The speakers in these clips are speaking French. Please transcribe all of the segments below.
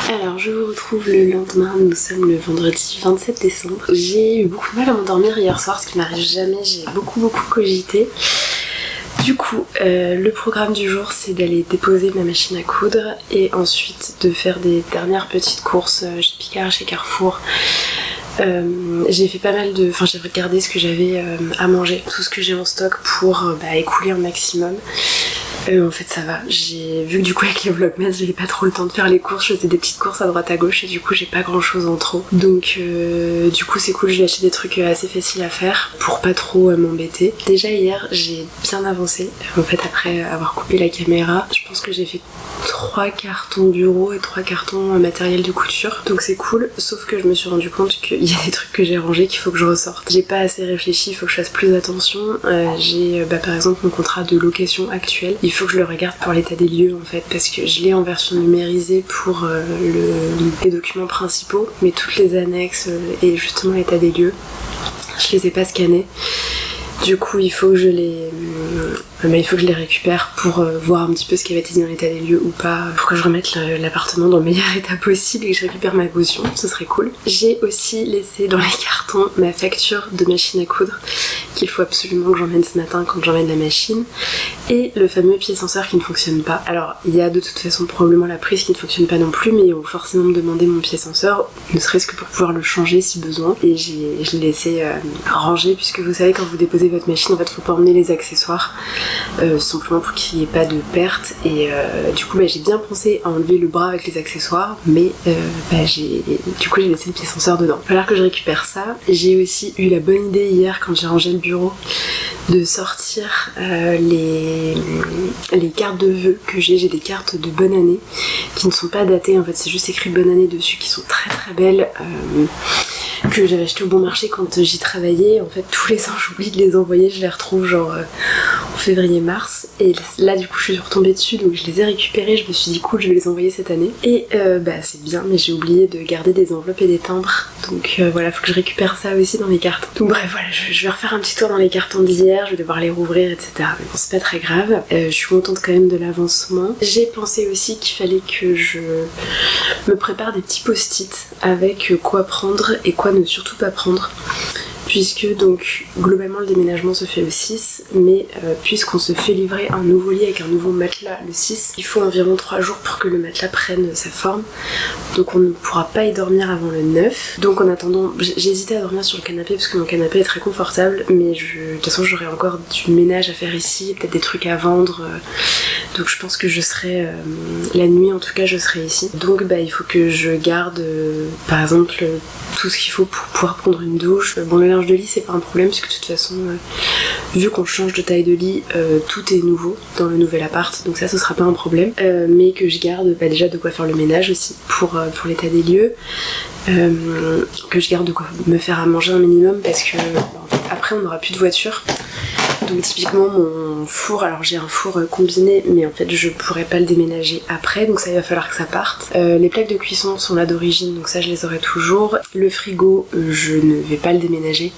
Alors je vous retrouve le lendemain, nous sommes le vendredi 27 décembre. J'ai eu beaucoup de mal à m'endormir hier soir, ce qui m'arrive jamais, j'ai beaucoup cogité. Du coup, le programme du jour c'est d'aller déposer ma machine à coudre et ensuite de faire des dernières petites courses chez Picard, chez Carrefour. J'ai fait pas mal de... Enfin j'ai regardé ce que j'avais à manger, tout ce que j'ai en stock pour écouler un maximum. En fait ça va, j'ai vu que du coup avec les vlogmas j'avais pas trop le temps de faire les courses, je faisais des petites courses à droite à gauche et du coup j'ai pas grand chose en trop. Donc du coup c'est cool, je vais acheter des trucs assez faciles à faire pour pas trop m'embêter. Déjà hier j'ai bien avancé, en fait après avoir coupé la caméra, je pense que j'ai fait 3 cartons bureau et 3 cartons matériel de couture, donc c'est cool, sauf que je me suis rendu compte qu'il y a des trucs que j'ai rangés qu'il faut que je ressorte. J'ai pas assez réfléchi, il faut que je fasse plus attention. J'ai par exemple mon contrat de location actuel, il faut que je le regarde pour l'état des lieux en fait, parce que je l'ai en version numérisée pour les documents principaux, mais toutes les annexes et justement l'état des lieux, je les ai pas scannés. Du coup il faut que je les récupère pour voir un petit peu ce qui avait été dit dans l'état des lieux ou pas, pour que je remette l'appartement dans le meilleur état possible et que je récupère ma caution, ce serait cool. J'ai aussi laissé dans les cartons ma facture de machine à coudre qu'il faut absolument que j'emmène ce matin quand j'emmène la machine, et le fameux pied senseur qui ne fonctionne pas. Alors il y a de toute façon probablement la prise qui ne fonctionne pas non plus, mais ils vont forcément me demander mon pied senseur, ne serait-ce que pour pouvoir le changer si besoin, et je l'ai laissé ranger, puisque vous savez quand vous déposez votre machine en fait faut pas emmener les accessoires simplement pour qu'il n'y ait pas de perte, et du coup j'ai bien pensé à enlever le bras avec les accessoires, mais j'ai laissé le pied senseur dedans. Il va falloir que je récupère ça. J'ai aussi eu la bonne idée hier quand j'ai rangé le bureau de sortir les cartes de vœux que j'ai des cartes de bonne année qui ne sont pas datées en fait, c'est juste écrit bonne année dessus, qui sont très belles, que j'avais acheté au bon marché quand j'y travaillais. En fait tous les ans j'oublie de les envoyer, je les retrouve genre en février-mars, et là du coup je suis retombée dessus, donc je les ai récupérées, je me suis dit cool je vais les envoyer cette année, et c'est bien, mais j'ai oublié de garder des enveloppes et des timbres, donc voilà, faut que je récupère ça aussi dans mes cartons. Donc bref voilà, je vais refaire un petit tour dans les cartons d'hier, je vais devoir les rouvrir etc, mais bon c'est pas très grave. Je suis contente quand même de l'avancement. J'ai pensé aussi qu'il fallait que je me prépare des petits post-it avec quoi prendre et quoi ne surtout pas prendre, puisque donc globalement le déménagement se fait le 6, mais puisqu'on se fait livrer un nouveau lit avec un nouveau matelas le 6, il faut environ 3 jours pour que le matelas prenne sa forme, donc on ne pourra pas y dormir avant le 9. Donc en attendant, j'ai hésité à dormir sur le canapé parce que mon canapé est très confortable, mais de toute façon j'aurai encore du ménage à faire ici, peut-être des trucs à vendre, donc je pense que je serai la nuit en tout cas je serai ici, donc il faut que je garde par exemple tout ce qu'il faut pour pouvoir prendre une douche. Bon, le linge de lit c'est pas un problème puisque de toute façon vu qu'on change de taille de lit tout est nouveau dans le nouvel appart, donc ça ce sera pas un problème, mais que je garde déjà de quoi faire le ménage aussi pour l'état des lieux, que je garde de quoi me faire à manger un minimum, parce que en fait, après on n'aura plus de voiture. Donc typiquement mon four, alors j'ai un four combiné mais en fait je pourrais pas le déménager après, donc ça il va falloir que ça parte. Les plaques de cuisson sont là d'origine, donc ça je les aurai toujours. Le frigo je ne vais pas le déménager,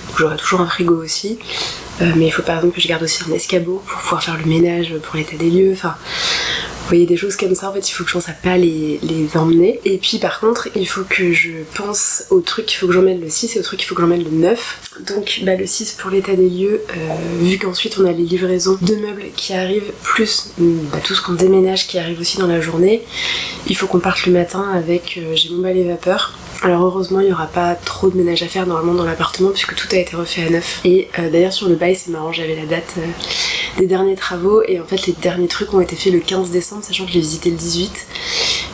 donc j'aurai toujours un frigo aussi. Mais il faut par exemple que je garde aussi un escabeau pour pouvoir faire le ménage pour l'état des lieux, enfin vous voyez des choses comme ça en fait il faut que je pense à pas les emmener. Et puis par contre il faut que je pense au truc qu'il faut que j'emmène le 6 et au truc qu'il faut que j'emmène le 9. Donc le 6 pour l'état des lieux, vu qu'ensuite on a les livraisons de meubles qui arrivent, plus tout ce qu'on déménage qui arrive aussi dans la journée, il faut qu'on parte le matin avec, j'ai mon balai vapeur. Alors heureusement il n'y aura pas trop de ménage à faire normalement dans l'appartement puisque tout a été refait à neuf. Et d'ailleurs sur le bail c'est marrant, j'avais la date des derniers travaux et en fait les derniers trucs ont été faits le 15 décembre, sachant que je l'ai visité le 18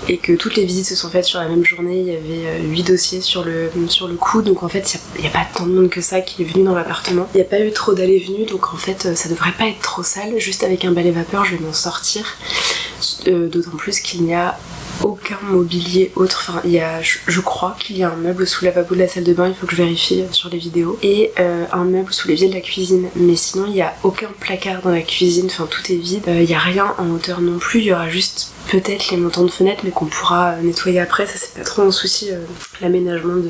et que toutes les visites se sont faites sur la même journée. Il y avait 8 dossiers sur le coup, donc en fait il n'y a pas tant de monde que ça qui est venu dans l'appartement. Il n'y a pas eu trop d'allées-venues, donc en fait ça devrait pas être trop sale. Juste avec un balai vapeur je vais m'en sortir, d'autant plus qu'il n'y a aucun mobilier autre, enfin il y a, je crois qu'il y a un meuble sous le lavabo de la salle de bain, il faut que je vérifie sur les vidéos, et un meuble sous l'évier de la cuisine, mais sinon il n'y a aucun placard dans la cuisine, enfin tout est vide, il n'y a rien en hauteur non plus, il y aura juste peut-être les montants de fenêtres mais qu'on pourra nettoyer après, ça c'est pas trop un souci, l'aménagement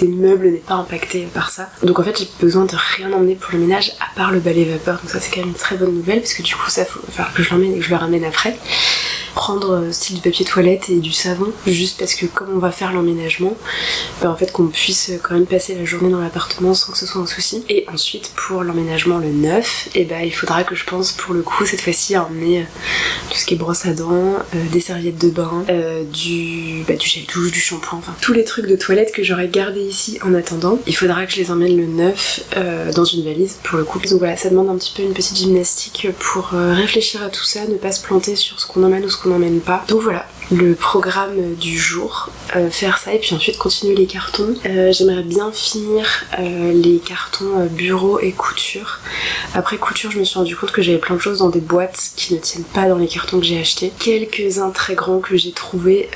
des meubles n'est pas impacté par ça. Donc en fait j'ai besoin de rien emmener pour le ménage à part le balai vapeur, donc ça c'est quand même une très bonne nouvelle parce que du coup ça faut falloir que je l'emmène et que je le ramène après. prendre style du papier toilette et du savon, juste parce que comme on va faire l'emménagement, en fait qu'on puisse quand même passer la journée dans l'appartement sans que ce soit un souci. Et ensuite pour l'emménagement le 9, et il faudra que je pense pour le coup cette fois-ci à emmener tout ce qui est brosse à dents, des serviettes de bain, du gel douche, du shampoing, enfin tous les trucs de toilette que j'aurais gardé ici en attendant. Il faudra que je les emmène le 9 dans une valise pour le coup. Donc voilà, ça demande un petit peu une petite gymnastique pour réfléchir à tout ça, ne pas se planter sur ce qu'on emmène ou ce qu'on n'emmène pas. Donc voilà, le programme du jour, faire ça et puis ensuite continuer les cartons. J'aimerais bien finir les cartons bureau et couture. Après couture, je me suis rendu compte que j'avais plein de choses dans des boîtes qui ne tiennent pas dans les cartons que j'ai achetés. Quelques-uns très grands que j'ai trouvés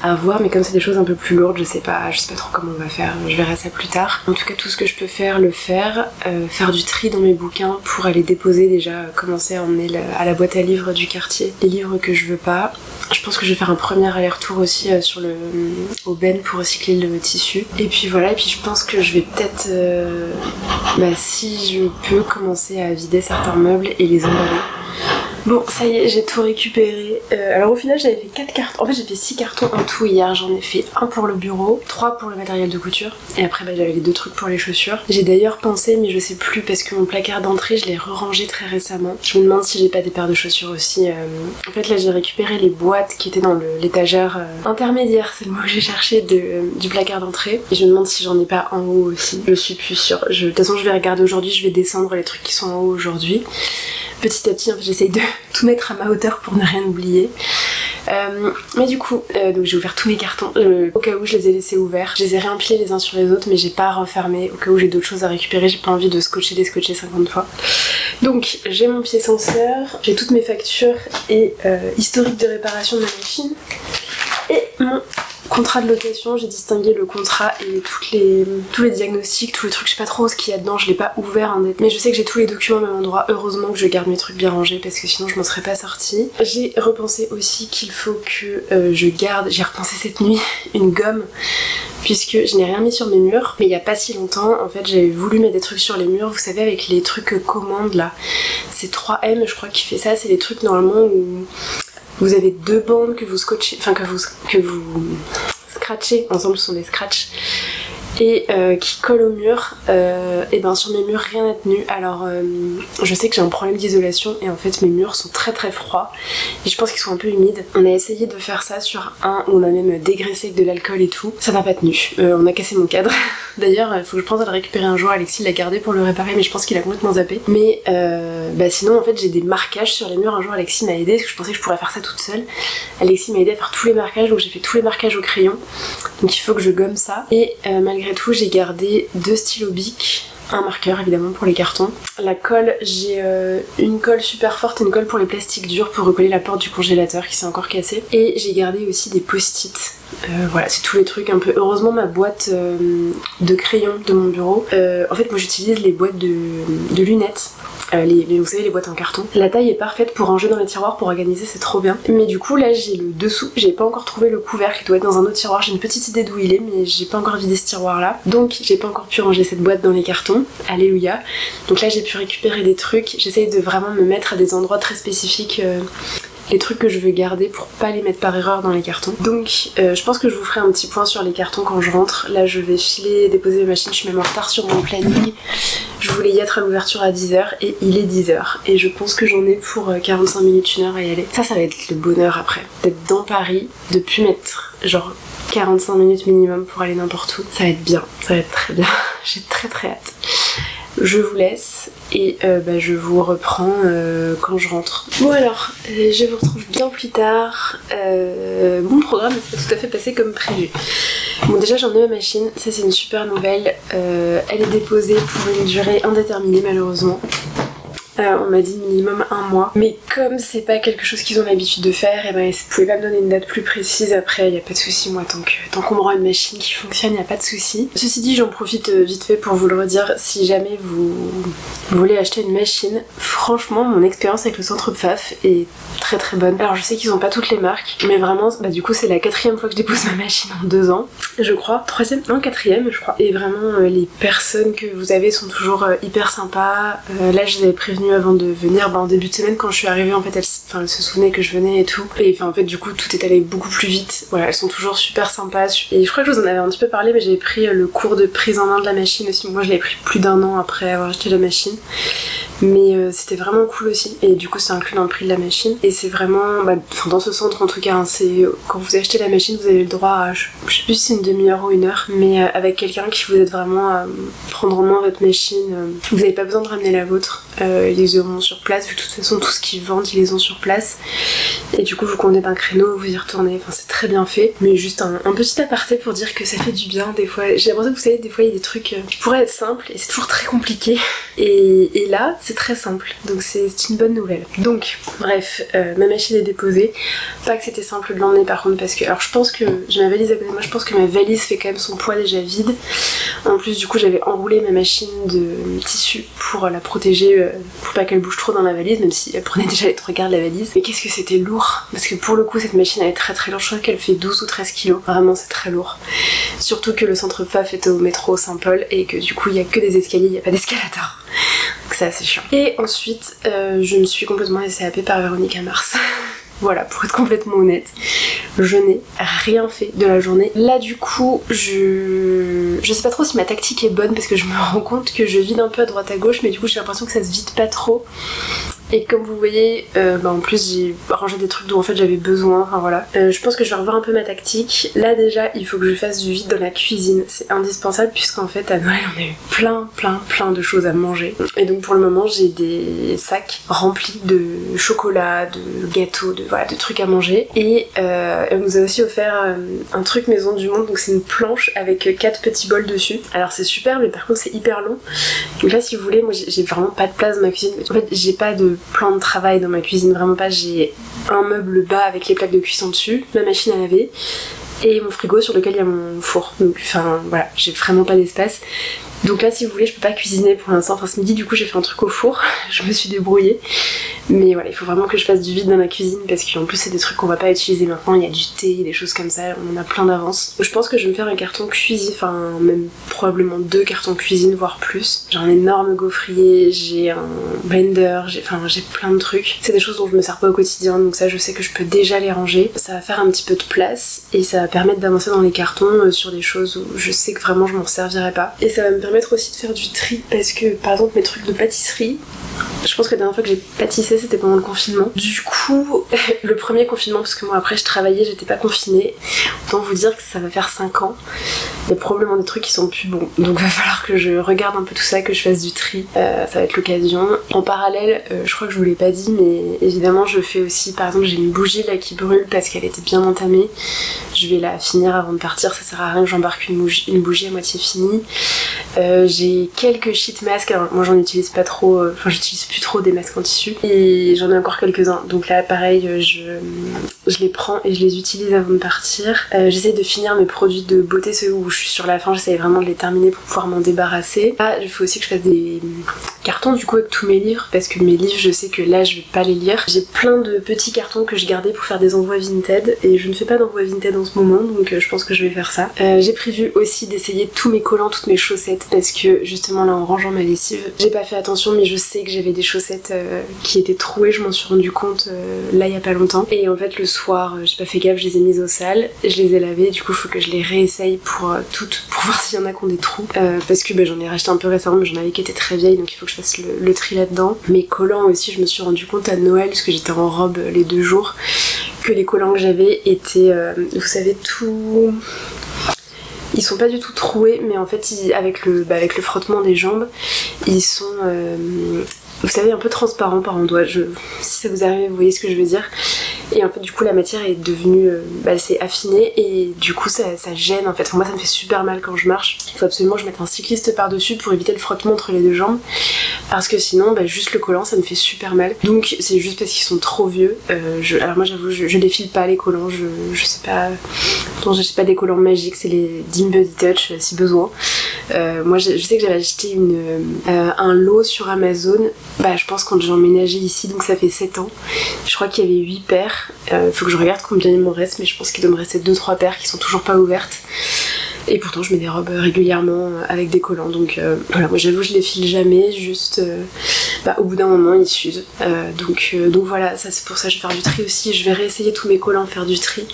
à voir, mais comme c'est des choses un peu plus lourdes, je sais pas trop comment on va faire, je verrai ça plus tard. En tout cas, tout ce que je peux faire, le faire. Faire du tri dans mes bouquins pour aller déposer déjà, commencer à emmener à la boîte à livres du quartier les livres que je veux pas. Je pense que je vais faire un premier aller-retour aussi au Ben pour recycler le tissu. Et puis voilà, et puis je pense que je vais peut-être, si je peux, commencer à vider certains meubles et les emballer. Bon, ça y est, j'ai tout récupéré. Alors au final, j'avais fait 4 cartons. En fait, j'ai fait 6 cartons en tout hier. J'en ai fait un pour le bureau, 3 pour le matériel de couture. Et après, j'avais les 2 trucs pour les chaussures. J'ai d'ailleurs pensé, mais je sais plus, parce que mon placard d'entrée, je l'ai re-rangé très récemment. Je me demande si j'ai pas des paires de chaussures aussi. En fait, là, j'ai récupéré les boîtes qui étaient dans l'étagère intermédiaire, c'est le mot que j'ai cherché, du placard d'entrée. Et je me demande si j'en ai pas en haut aussi. Je suis plus sûre. De toute façon, je vais regarder aujourd'hui. Je vais descendre les trucs qui sont en haut aujourd'hui. Petit à petit, en fait, j'essaye de tout mettre à ma hauteur pour ne rien oublier. Mais du coup, donc j'ai ouvert tous mes cartons au cas où je les ai laissés ouverts. Je les ai réempilés les uns sur les autres, mais j'ai pas refermé au cas où j'ai d'autres choses à récupérer. J'ai pas envie de descotcher 50 fois. Donc j'ai mon pied senseur, j'ai toutes mes factures et historique de réparation de ma machine. Et mon contrat de location, j'ai distingué le contrat et tous les diagnostics, tous les trucs, je sais pas trop ce qu'il y a dedans, je l'ai pas ouvert en détail. Mais je sais que j'ai tous les documents au même endroit, heureusement que je garde mes trucs bien rangés parce que sinon je m'en serais pas sortie. J'ai repensé aussi qu'il faut que je garde, j'ai repensé cette nuit, une gomme, puisque je n'ai rien mis sur mes murs. Mais il y a pas si longtemps, en fait, j'avais voulu mettre des trucs sur les murs, vous savez, avec les trucs commandes là. C'est 3M, je crois, qui fait ça, c'est les trucs normalement où vous avez 2 bandes que vous scotchez, enfin que vous scratchez, ensemble ce sont des scratchs, et qui collent au mur. Et sur mes murs rien n'a tenu. Alors je sais que j'ai un problème d'isolation et en fait mes murs sont très très froids et je pense qu'ils sont un peu humides. On a essayé de faire ça sur un où on a même dégraissé avec de l'alcool et tout, ça n'a pas tenu. On a cassé mon cadre. D'ailleurs il faut que je pense à le récupérer un jour. Alexis l'a gardé pour le réparer mais je pense qu'il a complètement zappé. Mais sinon en fait j'ai des marquages sur les murs. Un jour Alexis m'a aidé parce que je pensais que je pourrais faire ça toute seule. Alexis m'a aidé à faire tous les marquages, donc j'ai fait tous les marquages au crayon, donc il faut que je gomme ça. Et malgré tout j'ai gardé 2 stylos Bic, un marqueur évidemment pour les cartons. La colle, j'ai une colle super forte et une colle pour les plastiques durs pour recoller la porte du congélateur qui s'est encore cassée. Et j'ai gardé aussi des post-it. Voilà, c'est tous les trucs un peu. Heureusement ma boîte de crayon de mon bureau, en fait moi j'utilise les boîtes de lunettes. Vous savez, les boîtes en carton. La taille est parfaite pour ranger dans les tiroirs, pour organiser, c'est trop bien. Mais du coup là j'ai le dessous, j'ai pas encore trouvé le couvercle qui doit être dans un autre tiroir. J'ai une petite idée d'où il est mais j'ai pas encore vidé ce tiroir là. Donc j'ai pas encore pu ranger cette boîte dans les cartons. Alléluia. Donc là j'ai pu récupérer des trucs. J'essaye de vraiment me mettre à des endroits très spécifiques. Les trucs que je veux garder pour pas les mettre par erreur dans les cartons. Donc je pense que je vous ferai un petit point sur les cartons quand je rentre. Là je vais filer, déposer mes machines, je suis même en retard sur mon planning. Je voulais y être à l'ouverture à 10h et il est 10h. Et je pense que j'en ai pour 45 minutes, 1 heure à y aller. Ça va être le bonheur après. D'être dans Paris, de plus mettre genre 45 minutes minimum pour aller n'importe où. Ça va être bien, ça va être très bien. J'ai très très hâte. Je vous laisse et je vous reprends quand je rentre. Bon alors, je vous retrouve bien plus tard. Mon programme n'est pas tout à fait passé comme prévu. Bon déjà j'en ai ma machine, ça c'est une super nouvelle. Elle est déposée pour une durée indéterminée malheureusement. On m'a dit minimum 1 mois. Mais comme c'est pas quelque chose qu'ils ont l'habitude de faire, et ils pouvaient pas me donner une date plus précise. Après, y a pas de souci, moi, tant qu'on me rend une machine qui fonctionne, y a pas de souci. Ceci dit, j'en profite vite fait pour vous le redire. Si jamais vous voulez acheter une machine, franchement, mon expérience avec le centre Pfaff est très très bonne. Alors, je sais qu'ils ont pas toutes les marques, mais vraiment, du coup, c'est la 4e fois que je dépose ma machine en 2 ans. je crois, 3e, non 4e je crois. Et vraiment les personnes que vous avez sont toujours hyper sympas. Là je les avais prévenues avant de venir, en début de semaine quand je suis arrivée en fait elles se souvenaient que je venais et tout. Et en fait du coup tout est allé beaucoup plus vite. Voilà, elles sont toujours super sympas. Et je crois que je vous en avais un petit peu parlé, mais j'avais pris le cours de prise en main de la machine aussi. Moi je l'avais pris plus d'1 an après avoir acheté la machine. Mais c'était vraiment cool aussi. Et du coup c'est inclus dans le prix de la machine. Et c'est vraiment, dans ce centre en tout cas, hein, c'est quand vous achetez la machine vous avez le droit à, je sais plus si c'est une demi-heure ou 1 heure, mais avec quelqu'un qui vous aide vraiment à prendre en main votre machine. Vous n'avez pas besoin de ramener la vôtre. Ils les auront sur place, vu que de toute façon tout ce qu'ils vendent ils les ont sur place. Et du coup vous convenez d'un créneau, vous y retournez, enfin c'est très bien fait. Mais juste un petit aparté pour dire que ça fait du bien des fois. J'ai l'impression que vous savez, des fois il y a des trucs qui pourraient être simples et c'est toujours très compliqué. Et là c'est très simple, donc c'est une bonne nouvelle. Donc bref, ma machine est déposée. Pas que c'était simple de l'emmener par contre, parce que alors je pense que j'ai ma valise à côté de moi, je pense que ma valise fait quand même son poids déjà vide. En plus du coup j'avais enroulé ma machine de tissu pour la protéger, pour pas qu'elle bouge trop dans la valise, même si elle prenait déjà les 3/4 de la valise. Mais qu'est-ce que c'était lourd, parce que pour le coup cette machine elle est très très lourde, je crois qu'elle fait 12 ou 13 kilos, vraiment c'est très lourd. Surtout que le centre PFAF est au métro Saint-Paul et que du coup il y a que des escaliers, il n'y a pas d'escalator. Donc c'est assez chiant. Et ensuite je me suis complètement laissée happer par Véronique à Mars. Voilà, pour être complètement honnête, je n'ai rien fait de la journée. Là du coup, je sais pas trop si ma tactique est bonne parce que je me rends compte que je vide un peu à droite à gauche, mais du coup j'ai l'impression que ça se vide pas trop. Et comme vous voyez, en plus j'ai rangé des trucs dont en fait j'avais besoin, enfin voilà. Je pense que je vais revoir un peu ma tactique. Là déjà, il faut que je fasse du vide dans la cuisine. C'est indispensable puisqu'en fait à Noël on a eu plein de choses à manger. Et donc pour le moment j'ai des sacs remplis de chocolat, de gâteaux, de trucs à manger. Et elle nous a aussi offert un truc maison du monde, donc c'est une planche avec 4 petits bols dessus. Alors c'est super, mais par contre c'est hyper long. Donc là si vous voulez, moi j'ai vraiment pas de place dans ma cuisine. En fait j'ai pas de plan de travail dans ma cuisine, vraiment pas. J'ai un meuble bas avec les plaques de cuisson dessus, ma machine à laver et mon frigo sur lequel il y a mon four. Donc enfin voilà, j'ai vraiment pas d'espace. Donc là si vous voulez je peux pas cuisiner pour l'instant, enfin ce midi du coup j'ai fait un truc au four, je me suis débrouillée. Mais voilà, il faut vraiment que je fasse du vide dans ma cuisine parce qu'en plus c'est des trucs qu'on va pas utiliser maintenant, il y a du thé, des choses comme ça, on en a plein d'avance. Je pense que je vais me faire un carton cuisine, enfin même probablement 2 cartons cuisine voire plus. J'ai un énorme gaufrier, j'ai un blender, j'ai plein de trucs. C'est des choses dont je me sers pas au quotidien, donc ça je sais que je peux déjà les ranger. Ça va faire un petit peu de place et ça va permettre d'avancer dans les cartons sur des choses où je sais que vraiment je m'en servirai pas. Et ça va me permettre aussi de faire du tri parce que par exemple mes trucs de pâtisserie, je pense que la dernière fois que j'ai pâtissé c'était pendant le confinement. Du coup, le premier confinement, parce que moi après je travaillais, j'étais pas confinée. Autant vous dire que ça va faire 5 ans. Il y a probablement des trucs qui sont plus bons. Donc va falloir que je regarde un peu tout ça, que je fasse du tri. Ça va être l'occasion. En parallèle, je crois que je vous l'ai pas dit, mais évidemment je fais aussi, par exemple j'ai une bougie là qui brûle parce qu'elle était bien entamée. Je vais la finir avant de partir, ça sert à rien que j'embarque une bougie à moitié finie. J'ai quelques sheet masks, alors moi j'en utilise pas trop, j'utilise plus trop des masques en tissu. Et j'en ai encore quelques-uns, donc là pareil je les prends et je les utilise avant de partir. J'essaye de finir mes produits de beauté, ceux où je suis sur la fin, j'essaye vraiment de les terminer pour pouvoir m'en débarrasser. Là il faut aussi que je fasse des cartons du coup avec tous mes livres, parce que mes livres je sais que là je vais pas les lire. J'ai plein de petits cartons que je gardais pour faire des envois Vinted et je ne fais pas d'envoi Vinted en ce moment, donc je pense que je vais faire ça. J'ai prévu aussi d'essayer tous mes collants, toutes mes chaussettes, parce que justement là en rangeant ma lessive, j'ai pas fait attention mais je sais que j'avais des chaussettes qui étaient trouées, je m'en suis rendu compte là il y a pas longtemps. Et en fait le soir j'ai pas fait gaffe, je les ai mises au sale, je les ai lavées, du coup il faut que je les réessaye pour toutes, pour voir s'il y en a qui ont des trous, parce que j'en ai racheté un peu récemment mais j'en avais qui étaient très vieilles, donc il faut que je fasse le tri là-dedans. Mes collants aussi, je me suis rendu compte à Noël, parce que j'étais en robe les 2 jours, que les collants que j'avais étaient, vous savez, tout... Ils sont pas du tout troués, mais en fait avec le frottement des jambes, ils sont... vous savez, un peu transparent par endroits. Si ça vous arrive, vous voyez ce que je veux dire. Et en fait du coup la matière est devenue c'est affiné et du coup ça gêne en fait. Enfin, moi ça me fait super mal quand je marche. Il faut absolument que je mette un cycliste par dessus pour éviter le frottement entre les 2 jambes, parce que sinon juste le collant ça me fait super mal. Donc c'est juste parce qu'ils sont trop vieux. Alors moi j'avoue je défile pas les collants, je sais pas, j'achète pas des collants magiques, c'est les Dim Body Touch si besoin. Moi je sais que j'avais acheté un lot sur Amazon, je pense quand j'ai emménagé ici, donc ça fait 7 ans. Je crois qu'il y avait 8 paires. Faut que je regarde combien il m'en reste, mais je pense qu'il doit me rester 2-3 paires qui sont toujours pas ouvertes. Et pourtant je mets des robes régulièrement avec des collants, donc voilà, moi j'avoue je les file jamais, juste au bout d'un moment ils s'usent. Donc voilà, ça c'est pour ça que je vais faire du tri aussi, je vais réessayer tous mes collants, faire du tri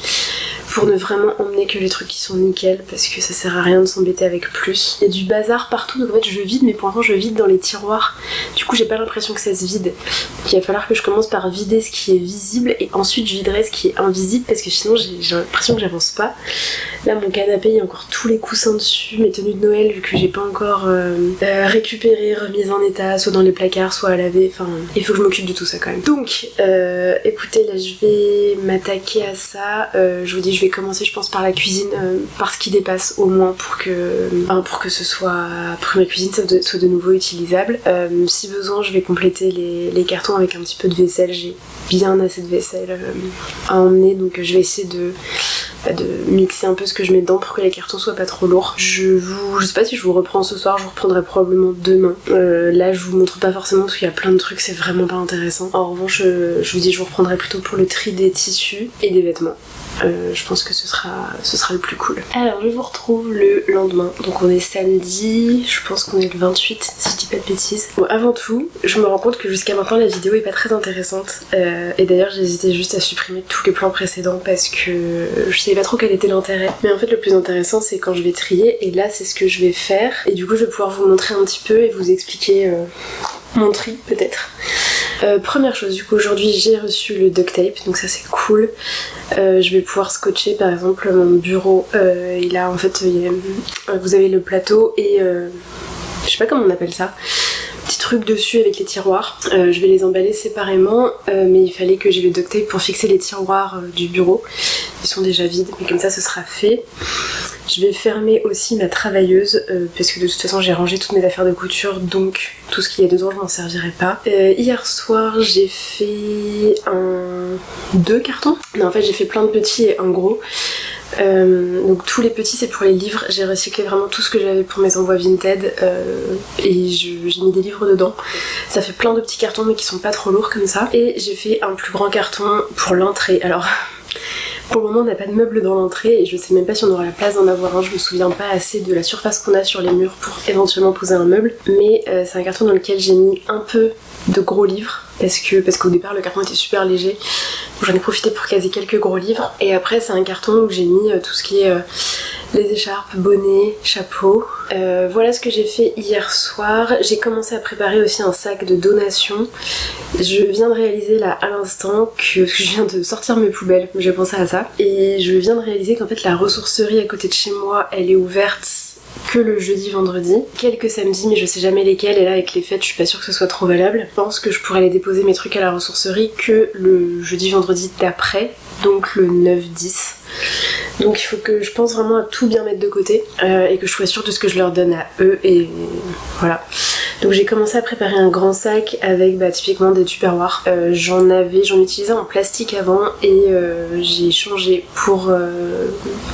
pour ne vraiment emmener que les trucs qui sont nickel, parce que ça sert à rien de s'embêter avec plus. Il y a du bazar partout, donc en fait je vide, mais pour l'instant je vide dans les tiroirs, du coup j'ai pas l'impression que ça se vide. Donc il va falloir que je commence par vider ce qui est visible et ensuite je viderai ce qui est invisible, parce que sinon j'ai l'impression que j'avance pas. Là mon canapé il y a encore tous les coussins dessus, mes tenues de Noël vu que j'ai pas encore récupéré, remise en état, soit dans les placards, soit à laver, enfin il faut que je m'occupe de tout ça quand même. Donc écoutez, là je vais m'attaquer à ça, je vous dis je vais commencer je pense par la cuisine, par ce qui dépasse au moins pour que ce soit, pour que ma cuisine soit de nouveau utilisable. Si besoin je vais compléter les cartons avec un petit peu de vaisselle, j'ai bien assez de vaisselle à emmener, donc je vais essayer de mixer un peu ce que je mets dedans pour que les cartons soient pas trop lourds. Je sais pas si je vous reprends ce soir, je vous reprendrai probablement demain. Là je vous montre pas forcément parce qu'il y a plein de trucs, c'est vraiment pas intéressant. En revanche je vous dis je vous reprendrai plutôt pour le tri des tissus et des vêtements. Je pense que ce sera le plus cool. Alors je vous retrouve le lendemain, donc on est samedi, je pense qu'on est le 28 si je dis pas de bêtises. Bon, avant tout, je me rends compte que jusqu'à maintenant la vidéo est pas très intéressante, et d'ailleurs j'ai hésité juste à supprimer tous les plans précédents parce que je savais pas trop quel était l'intérêt. Mais en fait le plus intéressant c'est quand je vais trier, et là c'est ce que je vais faire, et du coup je vais pouvoir vous montrer un petit peu et vous expliquer mon tri peut-être. Première chose, du coup aujourd'hui j'ai reçu le duct tape, donc ça c'est cool. Je vais pouvoir scotcher par exemple mon bureau, il a en fait vous avez le plateau et je sais pas comment on appelle ça, petit truc dessus avec les tiroirs. Je vais les emballer séparément, mais il fallait que j'ai le duct tape pour fixer les tiroirs du bureau. Ils sont déjà vides, mais comme ça ce sera fait. Je vais fermer aussi ma travailleuse parce que de toute façon j'ai rangé toutes mes affaires de couture, donc tout ce qu'il y a dedans je m'en servirai pas. Hier soir j'ai fait deux cartons. Non, en fait j'ai fait plein de petits et un gros. Donc tous les petits c'est pour les livres, j'ai recyclé vraiment tout ce que j'avais pour mes envois Vinted, et j'ai mis des livres dedans. Ça fait plein de petits cartons mais qui sont pas trop lourds comme ça. Et j'ai fait un plus grand carton pour l'entrée. Alors pour le moment on n'a pas de meubles dans l'entrée et je sais même pas si on aura la place d'en avoir un, je me souviens pas assez de la surface qu'on a sur les murs pour éventuellement poser un meuble, mais c'est un carton dans lequel j'ai mis un peu de gros livres parce qu'au départ le carton était super léger, donc j'en ai profité pour caser quelques gros livres, et après c'est un carton où j'ai mis tout ce qui est les écharpes, bonnets, chapeaux. Voilà ce que j'ai fait hier soir. J'ai commencé à préparer aussi un sac de donation. Je viens de réaliser là à l'instant que je viens de sortir mes poubelles, j'ai pensé à ça, et je viens de réaliser qu'en fait la ressourcerie à côté de chez moi elle est ouverte que le jeudi, vendredi, quelques samedis, mais je sais jamais lesquels, et là avec les fêtes je suis pas sûre que ce soit trop valable. Je pense que je pourrais aller déposer mes trucs à la ressourcerie que le jeudi, vendredi d'après, donc le 9-10. Donc il faut que je pense vraiment à tout bien mettre de côté, et que je sois sûre de ce que je leur donne à eux, et voilà. Donc j'ai commencé à préparer un grand sac avec typiquement des tupperwares. J'en utilisais en plastique avant, et j'ai changé pour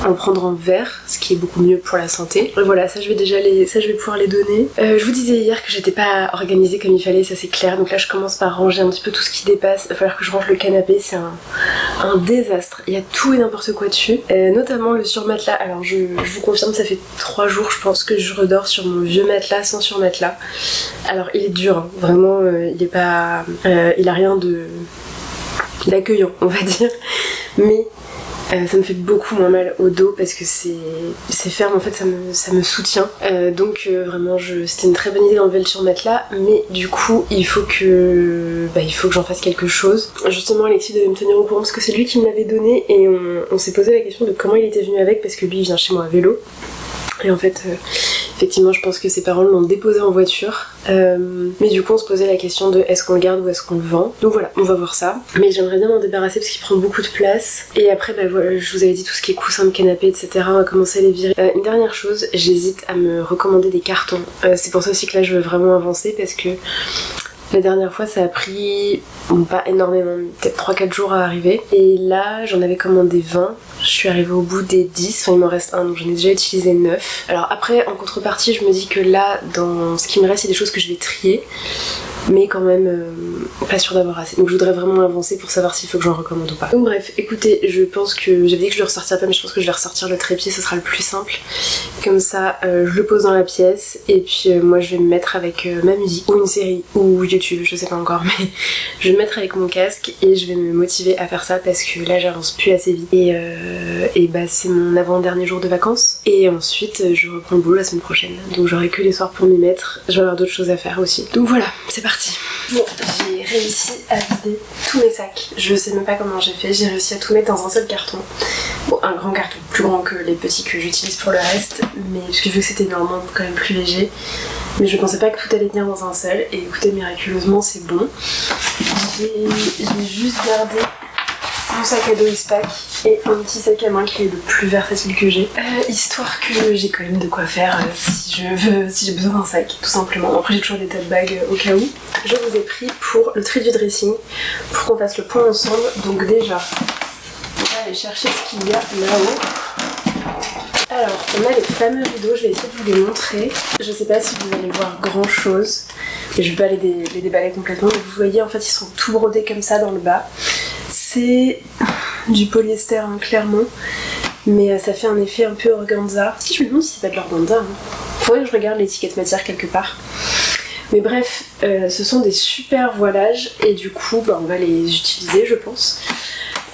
en prendre en verre, ce qui est beaucoup mieux pour la santé. Et voilà, ça je vais pouvoir les donner. Je vous disais hier que j'étais pas organisée comme il fallait, ça c'est clair. Donc là je commence par ranger un petit peu tout ce qui dépasse. Il va falloir que je range le canapé, c'est un désastre. Il y a tout et n'importe quoi dessus, notamment le surmatelas. Alors je vous confirme, ça fait 3 jours je pense que je redors sur mon vieux matelas sans surmatelas. Alors il est dur, hein. Vraiment il est pas, il a rien d'accueillant on va dire, mais ça me fait beaucoup moins mal au dos parce que c'est ferme, en fait ça me soutient, donc vraiment c'était une très bonne idée d'enlever le surmatelas, mais du coup il faut que j'en fasse quelque chose. Justement Alexis devait me tenir au courant parce que c'est lui qui me l'avait donné, et on s'est posé la question de comment il était venu avec, parce que lui il vient chez moi à vélo. Et en fait, effectivement, je pense que ses parents l'ont déposé en voiture. Mais du coup, on se posait la question de est-ce qu'on le garde ou est-ce qu'on le vend. Donc voilà, on va voir ça. Mais j'aimerais bien m'en débarrasser parce qu'il prend beaucoup de place. Et après, voilà, je vous avais dit tout ce qui est coussin de canapé, etc. On va commencer à les virer. Une dernière chose, j'hésite à me recommander des cartons. C'est pour ça aussi que là, je veux vraiment avancer, parce que la dernière fois ça a pris, pas énormément, peut-être 3-4 jours à arriver. Et là j'en avais commandé 20, je suis arrivée au bout des 10, enfin il m'en reste un, donc j'en ai déjà utilisé 9. Alors après en contrepartie je me dis que là dans ce qui me reste il y a des choses que je vais trier, mais quand même pas sûre d'avoir assez. Donc je voudrais vraiment avancer pour savoir s'il faut que j'en recommande ou pas. Donc bref, écoutez, je pense que j'avais dit que je le ressortirais pas, mais je pense que je vais ressortir le trépied, ce sera le plus simple. Comme ça, je le pose dans la pièce et puis moi je vais me mettre avec ma musique ou une série ou YouTube, je sais pas encore, mais je vais me mettre avec mon casque et je vais me motiver à faire ça parce que là j'avance plus assez vite et bah c'est mon avant-dernier jour de vacances et ensuite je reprends le boulot la semaine prochaine, donc j'aurai que les soirs pour m'y mettre, je vais avoir d'autres choses à faire aussi. Donc voilà, c'est parti. Bon, j'ai réussi à vider tous mes sacs, je sais même pas comment j'ai fait, j'ai réussi à tout mettre dans un seul carton. Bon, un grand carton, plus grand que les petits que j'utilise pour le reste, mais parce que je veux que c'était normalement quand même plus léger, mais je pensais pas que tout allait tenir dans un seul, et écoutez, miraculeusement c'est bon. J'ai juste gardé mon sac à dos Eastpak et un petit sac à main qui est le plus versatile que j'ai, histoire que j'ai quand même de quoi faire si j'ai besoin d'un sac, tout simplement. Après j'ai toujours des tote bags au cas où. Je vous ai pris pour le tri du dressing, pour qu'on fasse le point ensemble, donc déjà on va aller chercher ce qu'il y a là-haut. Alors, on a les fameux rideaux, je vais essayer de vous les montrer. Je sais pas si vous allez voir grand chose, mais je vais pas les déballer complètement. Mais vous voyez, en fait, ils sont tout brodés comme ça dans le bas. C'est du polyester, hein, clairement, mais ça fait un effet un peu organza. Si je me demande si c'est pas de l'organza, hein. Faudrait que je regarde l'étiquette matière quelque part. Mais bref, ce sont des super voilages et du coup, bah, on va les utiliser, je pense.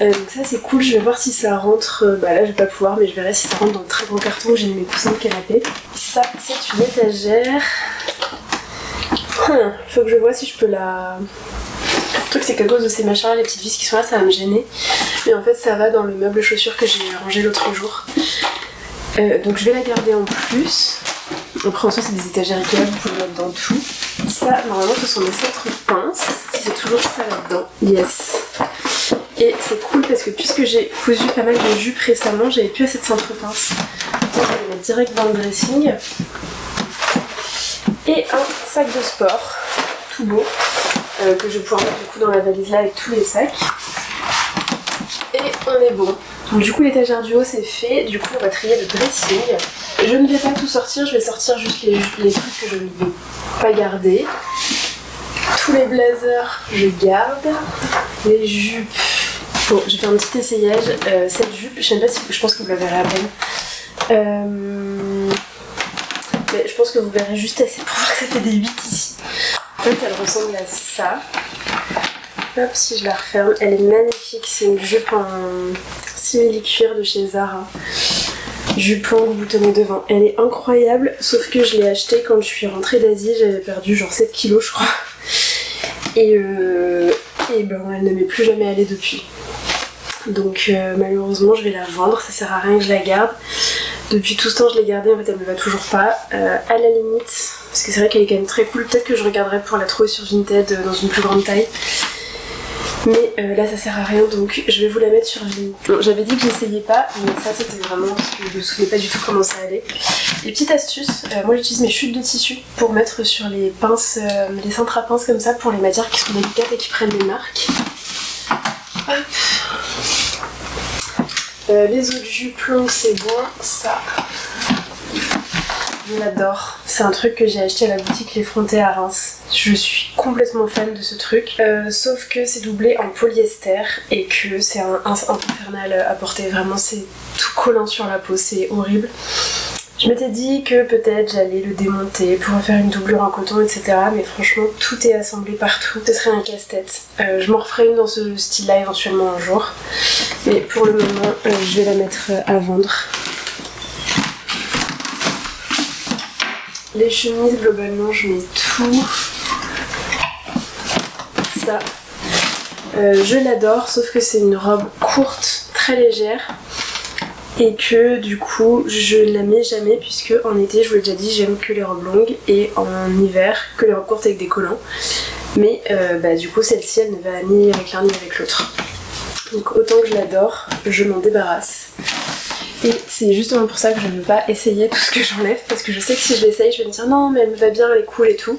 Donc ça c'est cool, je vais voir si ça rentre, bah là je vais pas pouvoir mais je verrai si ça rentre dans le très grand carton où j'ai mis mes coussins de canapé. Ça c'est une étagère, faut que je vois si je peux la... Le truc c'est qu'à cause de ces machins là, les petites vis qui sont là ça va me gêner, mais en fait ça va dans le meuble chaussures que j'ai rangé l'autre jour. Donc je vais la garder en plus. Après en soi c'est des étagères Ikea, vous pouvez le mettre dans tout. Ça normalement ce sont des cintres pinces, si c'est toujours ça là-dedans, yes. Et c'est cool parce que puisque j'ai cousu pas mal de jupes récemment, j'avais plus assez de cintre pince. Donc je vais les mettre direct dans le dressing. Et un sac de sport, tout beau, que je vais pouvoir mettre du coup dans la valise là avec tous les sacs. Et on est bon. Donc du coup l'étagère du haut c'est fait, du coup on va trier le dressing. Je ne vais pas tout sortir, je vais sortir juste les trucs que je ne vais pas garder. Tous les blazers je garde, les jupes. Bon, j'ai fait un petit essayage. Cette jupe, je sais pas si je pense que vous la verrez à peine. Mais je pense que vous verrez juste assez pour voir que ça fait des 8 ici. En fait, elle ressemble à ça. Hop, si je la referme, elle est magnifique. C'est une jupe en simili-cuir de chez Zara. Jupe longue boutonnée devant. Elle est incroyable, sauf que je l'ai achetée quand je suis rentrée d'Asie. J'avais perdu genre 7 kilos, je crois. Et ben, elle ne m'est plus jamais allée depuis. Donc malheureusement je vais la vendre, ça sert à rien que je la garde. Depuis tout ce temps je l'ai gardée, en fait elle me va toujours pas. À la limite, parce que c'est vrai qu'elle est quand même très cool, peut-être que je regarderai pour la trouver sur Vinted dans une plus grande taille. Mais là ça sert à rien, donc je vais vous la mettre sur Vinted. Bon, j'avais dit que j'essayais pas, mais ça c'était vraiment parce que je me souvenais pas du tout comment ça allait. Les petites astuces, moi j'utilise mes chutes de tissu pour mettre sur les pinces, les cintres à pinces comme ça pour les matières qui sont délicates et qui prennent les marques. Hop. Les autres jupes longues c'est bon, ça je l'adore, c'est un truc que j'ai acheté à la boutique Les Frontés à Reims. Je suis complètement fan de ce truc, sauf que c'est doublé en polyester et que c'est un infernal à porter, vraiment c'est tout collant sur la peau, c'est horrible. Je m'étais dit que peut-être j'allais le démonter pour faire une doublure en coton, etc. Mais franchement, tout est assemblé partout. Ce serait un casse-tête. Je m'en referai une dans ce style-là éventuellement un jour. Mais pour le moment, je vais la mettre à vendre. Les chemises, globalement, je mets tout. Ça. Je l'adore, sauf que c'est une robe courte, très légère. Et que du coup je ne la mets jamais puisque en été, je vous l'ai déjà dit, j'aime que les robes longues et en hiver que les robes courtes avec des collants. Mais bah, du coup celle-ci elle ne va ni avec l'un ni avec l'autre. Donc autant que je l'adore, je m'en débarrasse. Et c'est justement pour ça que je ne veux pas essayer tout ce que j'enlève parce que je sais que si je l'essaye je vais me dire non mais elle me va bien, elle est cool et tout.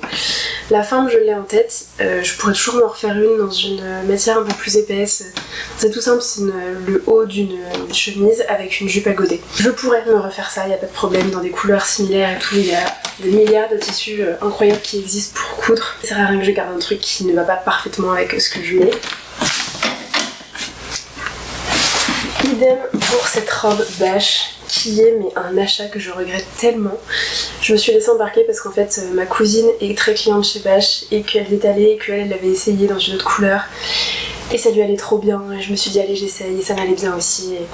La forme je l'ai en tête, je pourrais toujours m'en refaire une dans une matière un peu plus épaisse. C'est tout simple, c'est le haut d'une chemise avec une jupe à godets. Je pourrais me refaire ça, il n'y a pas de problème, dans des couleurs similaires et tout, il y a des milliards de tissus incroyables qui existent pour coudre. Ça sert à rien que je garde un truc qui ne va pas parfaitement avec ce que je mets. Idem pour cette robe bâche qui est mais un achat que je regrette tellement. Je me suis laissée embarquer parce qu'en fait ma cousine est très cliente chez Bash et qu'elle est allée et qu'elle l'avait essayé dans une autre couleur et ça lui allait trop bien et je me suis dit allez j'essaye et ça m'allait bien aussi. Et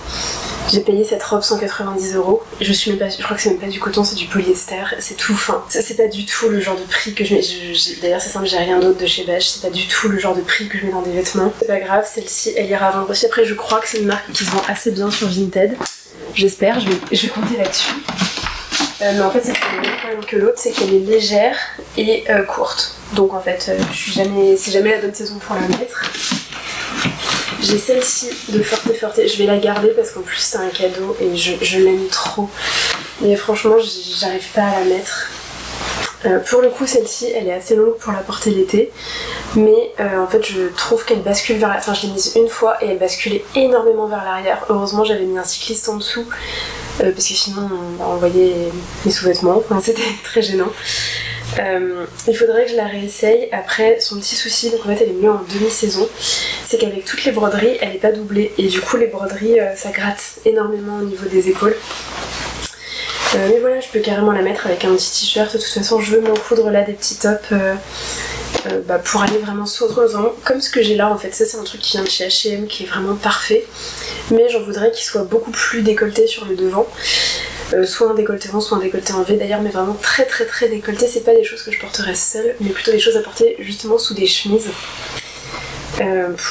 j'ai payé cette robe 190 €. Je crois que c'est même pas du coton, c'est du polyester, c'est tout fin. Ça c'est pas du tout le genre de prix que je mets. D'ailleurs c'est simple, j'ai rien d'autre de chez Bash, c'est pas du tout le genre de prix que je mets dans des vêtements. C'est pas grave, celle-ci elle ira vendre aussi. Après je crois que c'est une marque qui se vend assez bien sur Vinted. J'espère, je vais compter là-dessus. Mais en fait c'est le même problème que l'autre, c'est qu'elle est légère et courte. Donc en fait c'est jamais la bonne saison pour la mettre. J'ai celle-ci de Forte Forte, je vais la garder parce qu'en plus c'est un cadeau et je l'aime trop. Mais franchement j'arrive pas à la mettre. Pour le coup celle-ci elle est assez longue pour la porter l'été. Mais en fait je trouve qu'elle bascule vers enfin je l'ai mise une fois et elle basculait énormément vers l'arrière. Heureusement j'avais mis un cycliste en dessous parce que sinon on voyait mes sous-vêtements, enfin, c'était très gênant. Il faudrait que je la réessaye. Après son petit souci, donc en fait elle est mieux en demi-saison, c'est qu'avec toutes les broderies elle est pas doublée et du coup les broderies ça gratte énormément au niveau des épaules. Mais voilà, je peux carrément la mettre avec un petit t-shirt. De toute façon je veux m'en coudre là des petits tops pour aller vraiment vraiment comme ce que j'ai là en fait. Ça c'est un truc qui vient de chez H&M qui est vraiment parfait, mais j'en voudrais qu'il soit beaucoup plus décolleté sur le devant. Soit un décolleté rond, soit un décolleté en V d'ailleurs, mais vraiment très très très décolleté. C'est pas des choses que je porterais seule, mais plutôt des choses à porter justement sous des chemises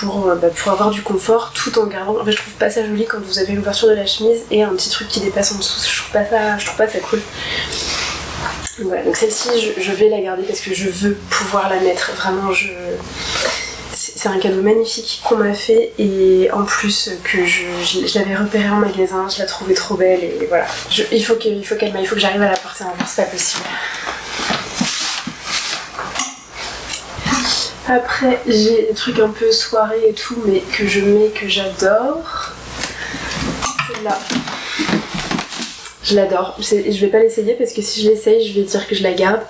pour avoir du confort tout en gardant. En fait je trouve pas ça joli quand vous avez l'ouverture de la chemise et un petit truc qui dépasse en dessous. Je trouve pas ça cool. Voilà, donc celle-ci je vais la garder parce que je veux pouvoir la mettre. Vraiment c'est un cadeau magnifique qu'on m'a fait et en plus que je l'avais repérée en magasin, je la trouvais trop belle et voilà. Il faut que j'arrive à la porter un jour, c'est pas possible. Après j'ai des trucs un peu soirée et tout mais que je mets, que j'adore. Celle-là. Je l'adore. Je vais pas l'essayer parce que si je l'essaye je vais dire que je la garde.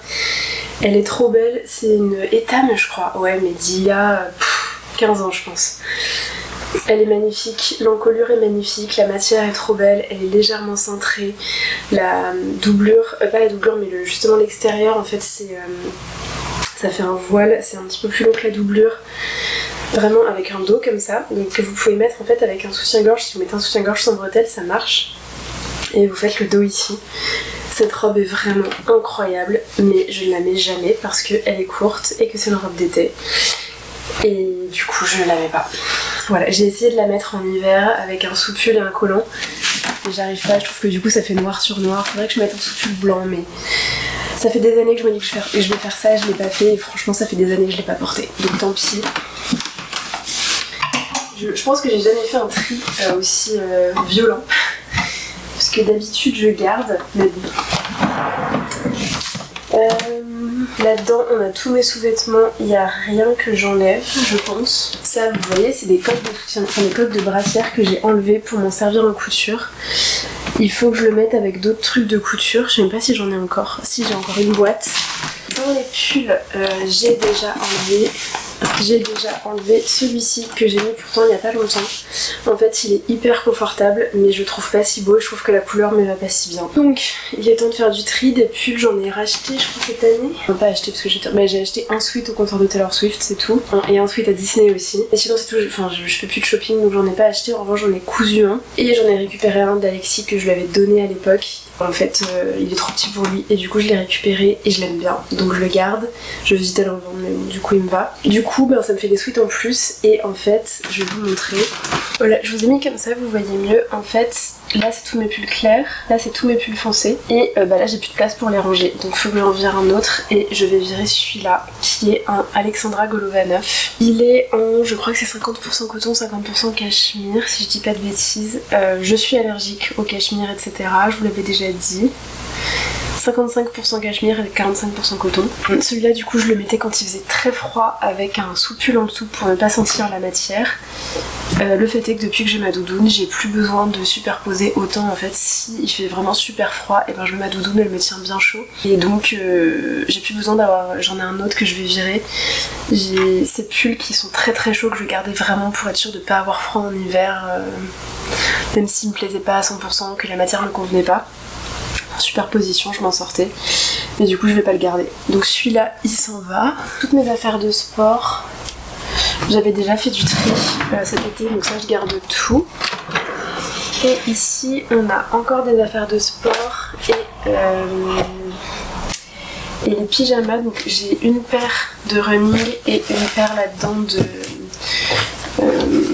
Elle est trop belle, c'est une Etam je crois, ouais mais d'il y a 15 ans je pense. Elle est magnifique, l'encolure est magnifique, la matière est trop belle, elle est légèrement cintrée. La doublure, pas la doublure mais justement l'extérieur en fait ça fait un voile, c'est un petit peu plus long que la doublure. Vraiment avec un dos comme ça, donc que vous pouvez mettre en fait avec un soutien-gorge. Si vous mettez un soutien-gorge sans bretelles ça marche. Et vous faites le dos ici. Cette robe est vraiment incroyable, mais je ne la mets jamais parce qu'elle est courte et que c'est une robe d'été. Et du coup je ne la mets pas. Voilà, j'ai essayé de la mettre en hiver avec un sous-pull et un collant. Mais j'arrive pas, je trouve que du coup ça fait noir sur noir. Faudrait que je mette un sous-pull blanc, mais ça fait des années que je me dis que je vais faire ça, je l'ai pas fait et franchement ça fait des années que je l'ai pas porté. Donc tant pis. Je pense que j'ai jamais fait un tri aussi violent. Parce que d'habitude je garde, mais bon. Là-dedans on a tous mes sous-vêtements, il n'y a rien que j'enlève je pense. Ça vous voyez c'est des coques de soutien, enfin des coques de brassière que j'ai enlevées pour m'en servir en couture. Il faut que je le mette avec d'autres trucs de couture, je sais même pas si j'en ai encore. Si j'ai encore une boîte. Dans les pulls j'ai déjà enlevé celui-ci que j'ai mis pourtant il n'y a pas longtemps. En fait il est hyper confortable mais je trouve pas si beau et je trouve que la couleur me va pas si bien. Donc il est temps de faire du tri. Des pulls j'en ai racheté je crois cette année. Enfin pas acheté parce que j'ai acheté un sweat au comptoir de Taylor Swift c'est tout. Et un sweat à Disney aussi. Et sinon c'est tout, enfin je fais plus de shopping donc j'en ai pas acheté. En revanche j'en ai cousu un. Et j'en ai récupéré un d'Alexis que je lui avais donné à l'époque. En fait il est trop petit pour lui et du coup je l'ai récupéré et je l'aime bien donc je le garde. Je vais visiter à le revendre mais bon, du coup il me va. Du coup ça me fait des sweats en plus et en fait je vais vous montrer. Voilà je vous ai mis comme ça vous voyez mieux. En fait là c'est tous mes pulls clairs, là c'est tous mes pulls foncés et là j'ai plus de place pour les ranger donc il faut que j'en vire un autre et je vais virer celui-là qui est un Alexandra Golovanov. Il est en, je crois que c'est 50% coton, 50% cachemire si je dis pas de bêtises. Je suis allergique au cachemire etc, je vous l'avais déjà dit. 55% cachemire et 45% coton. Celui-là du coup je le mettais quand il faisait très froid avec un sous-pull en dessous pour ne pas sentir la matière. Le fait est que depuis que j'ai ma doudoune, j'ai plus besoin de superposer autant en fait. Si il fait vraiment super froid, et ben je mets ma doudoune, elle me tient bien chaud. Et donc j'ai plus besoin d'avoir, j'en ai un autre que je vais virer. J'ai ces pulls qui sont très très chauds que je gardais vraiment pour être sûre de pas avoir froid en hiver, même s'il me plaisait pas à 100%, que la matière me convenait pas. Superposition, je m'en sortais. Mais du coup je vais pas le garder. Donc celui-là il s'en va. Toutes mes affaires de sport. J'avais déjà fait du tri cet été, donc ça je garde tout. Et ici on a encore des affaires de sport et les pyjamas. Donc j'ai une paire de running et une paire là-dedans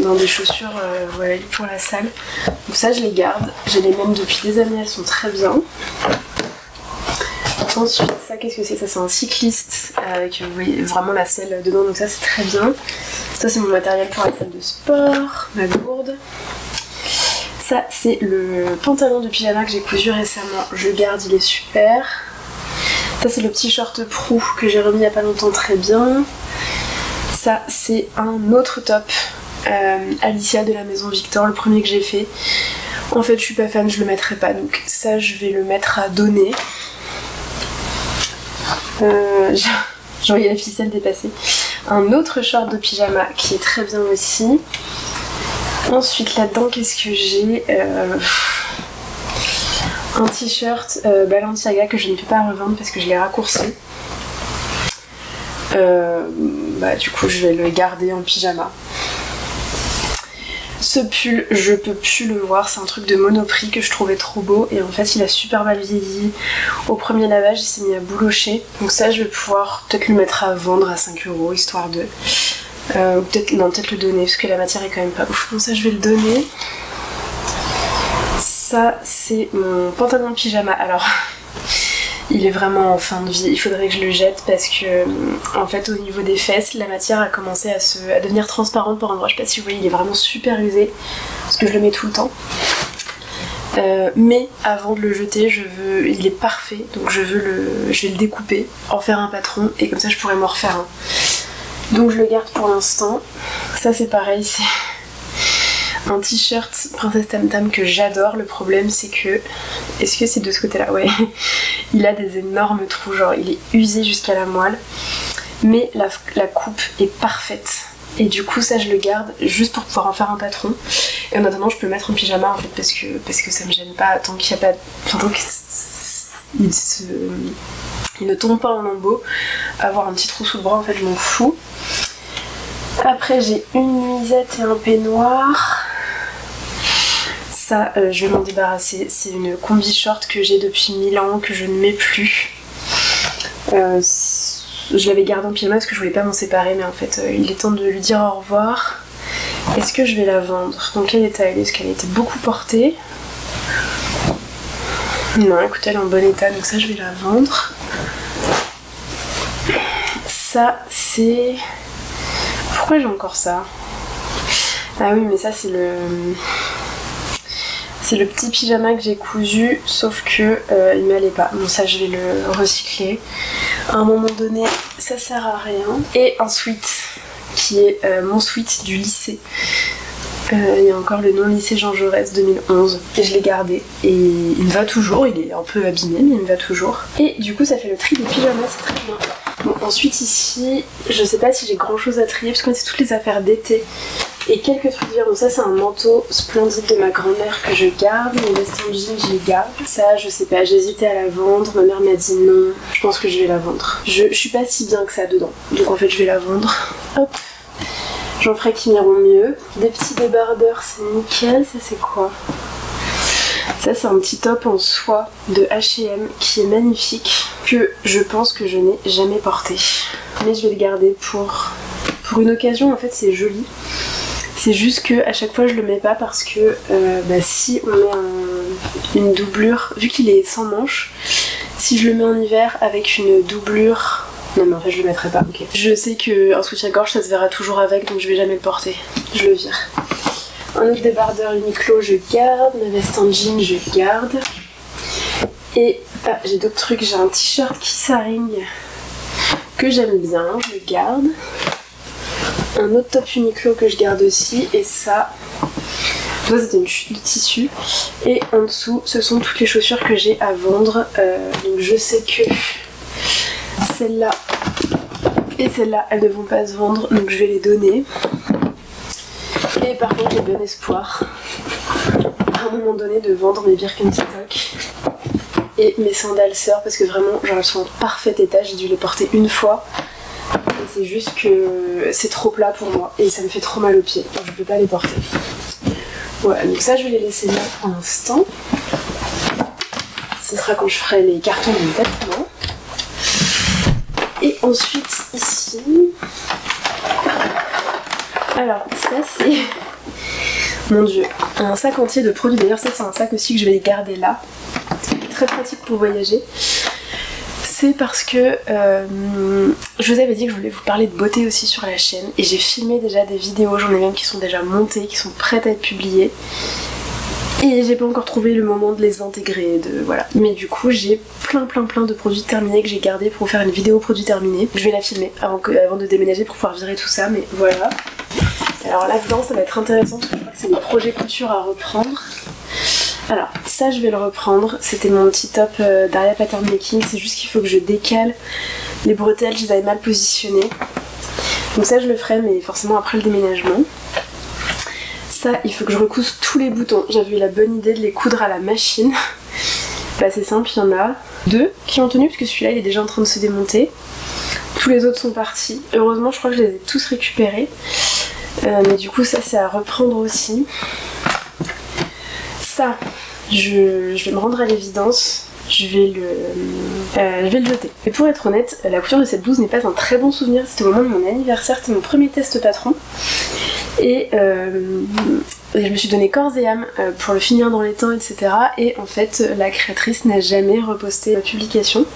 dans des chaussures voilà, pour la salle. Donc ça je les garde. J'ai les mêmes depuis des années, elles sont très bien. Ensuite, ça, qu'est-ce que c'est? Ça, c'est un cycliste avec vous voyez, vraiment la selle dedans, donc ça, c'est très bien. Ça, c'est mon matériel pour la salle de sport, ma gourde. Ça, c'est le pantalon de pyjama que j'ai cousu récemment. Je le garde, il est super. Ça, c'est le petit short Prou que j'ai remis il y a pas longtemps, très bien. Ça, c'est un autre top Alicia de la maison Victor, le premier que j'ai fait. En fait, je suis pas fan, je le mettrai pas, donc ça, je vais le mettre à donner. Je voyais la ficelle dépasser. Un autre short de pyjama qui est très bien aussi. Ensuite là-dedans qu'est-ce que j'ai un t-shirt Balenciaga que je ne peux pas revendre parce que je l'ai raccourci. Du coup je vais le garder en pyjama. Ce pull, je peux plus le voir, c'est un truc de Monoprix que je trouvais trop beau et en fait il a super mal vieilli. Au premier lavage il s'est mis à boulocher, donc ça je vais pouvoir peut-être le mettre à vendre à 5 € histoire de... peut-être le donner parce que la matière est quand même pas ouf. Donc ça je vais le donner. Ça c'est mon pantalon de pyjama. Alors il est vraiment en fin de vie, il faudrait que je le jette parce que en fait au niveau des fesses la matière a commencé à devenir transparente par endroits. Je sais pas si vous voyez, il est vraiment super usé parce que je le mets tout le temps. Mais avant de le jeter, il est parfait, donc je vais le découper, en faire un patron et comme ça je pourrais m'en refaire un. Donc je le garde pour l'instant. Ça c'est pareil, c'est un t-shirt Princesse Tam Tam que j'adore. Le problème c'est que... Est-ce que c'est de ce côté là? Ouais. Il a des énormes trous, genre il est usé jusqu'à la moelle. Mais la coupe est parfaite. Et du coup ça je le garde juste pour pouvoir en faire un patron. Et en attendant je peux le mettre en pyjama en fait parce que ça me gêne pas tant qu'il n'y a pas... Enfin tant qu'il ne tombe pas en lambeaux. Avoir un petit trou sous le bras en fait je m'en fous. Après j'ai une nuisette et un peignoir. Ça je vais m'en débarrasser. C'est une combi short que j'ai depuis 1000 ans que je ne mets plus. Je l'avais gardée en pyjama parce que je voulais pas m'en séparer mais en fait il est temps de lui dire au revoir. Est-ce que je vais la vendre? Dans quel état elle est? Est-ce qu'elle a été beaucoup portée? Non, écoutez elle est en bon état donc ça je vais la vendre. Ça c'est... Pourquoi j'ai encore ça? Ah oui mais ça c'est le petit pyjama que j'ai cousu sauf que il m'allait pas. Bon ça je vais le recycler. À un moment donné ça sert à rien. Et un sweat qui est mon sweat du lycée. Il y a encore le nom lycée Jean Jaurès 2011 et je l'ai gardé et il me va toujours, il est un peu abîmé mais il me va toujours. Et du coup ça fait le tri des pyjamas, c'est très bien. Bon, ensuite ici, je sais pas si j'ai grand chose à trier parce que c'est toutes les affaires d'été et quelques trucs d'hiver. Donc ça c'est un manteau splendide de ma grand-mère que je garde, mes vestes en jean je les garde. Ça je sais pas, j'hésitais à la vendre, ma mère m'a dit non, je pense que je vais la vendre. Je suis pas si bien que ça dedans, donc en fait je vais la vendre. Hop. J'en ferai qui m'iront mieux. Des petits débardeurs, c'est nickel. Ça c'est quoi? Ça c'est un petit top en soie de H&M qui est magnifique, que je pense que je n'ai jamais porté. Mais je vais le garder pour une occasion, en fait c'est joli. C'est juste que à chaque fois je le mets pas parce que si on met une doublure, vu qu'il est sans manches, si je le mets en hiver avec une doublure... Non mais en fait je le mettrai pas, ok. Je sais qu'un soutien-gorge ça se verra toujours avec donc je vais jamais le porter. Je le vire. Un autre débardeur Uniqlo je garde, ma veste en jean je garde. Et j'ai d'autres trucs, j'ai un t-shirt qui s'arigne que j'aime bien, je le garde. un autre top Uniqlo que je garde aussi, et ça c'était une chute de tissu, et en dessous ce sont toutes les chaussures que j'ai à vendre. Donc je sais que celle-là et celle-là elles ne vont pas se vendre, donc je vais les donner. Et par contre j'ai bon espoir à un moment donné de vendre mes Birkenstock et mes sandales sœurs, parce que vraiment genre elles sont en parfait état, j'ai dû les porter une fois et c'est juste que c'est trop plat pour moi et ça me fait trop mal aux pieds, donc je peux pas les porter. Voilà, donc ça je vais les laisser là pour l'instant. Ce sera quand je ferai les cartons de mes vêtements. Et ensuite ici, alors ça c'est, mon dieu, un sac entier de produits. D'ailleurs ça c'est un sac aussi que je vais garder là, très pratique pour voyager. C'est parce que je vous avais dit que je voulais vous parler de beauté aussi sur la chaîne, et j'ai filmé déjà des vidéos, j'en ai même qui sont déjà montées, qui sont prêtes à être publiées, et j'ai pas encore trouvé le moment de les intégrer, voilà. Mais du coup j'ai plein de produits terminés que j'ai gardés pour vous faire une vidéo produits terminés. Je vais la filmer avant de déménager pour pouvoir virer tout ça, mais voilà. Alors là-dedans ça va être intéressant parce que je crois que c'est des projets couture à reprendre. Alors ça je vais le reprendre, c'était mon petit top d'Aria Pattern Making, c'est juste qu'il faut que je décale les bretelles, je les avais mal positionnées. Donc ça je le ferai, mais forcément après le déménagement. Ça il faut que je recouse tous les boutons, j'avais eu la bonne idée de les coudre à la machine. Bah c'est simple, il y en a 2 qui ont tenu parce que celui-là il est déjà en train de se démonter. Tous les autres sont partis, heureusement je crois que je les ai tous récupérés. Mais du coup ça c'est à reprendre aussi. Ça, je vais me rendre à l'évidence, je vais le jeter. Et pour être honnête, la couture de cette blouse n'est pas un très bon souvenir, c'était au moment de mon anniversaire, c'était mon premier test patron. Et je me suis donné corps et âme pour le finir dans les temps, etc. Et en fait, la créatrice n'a jamais reposté la publication.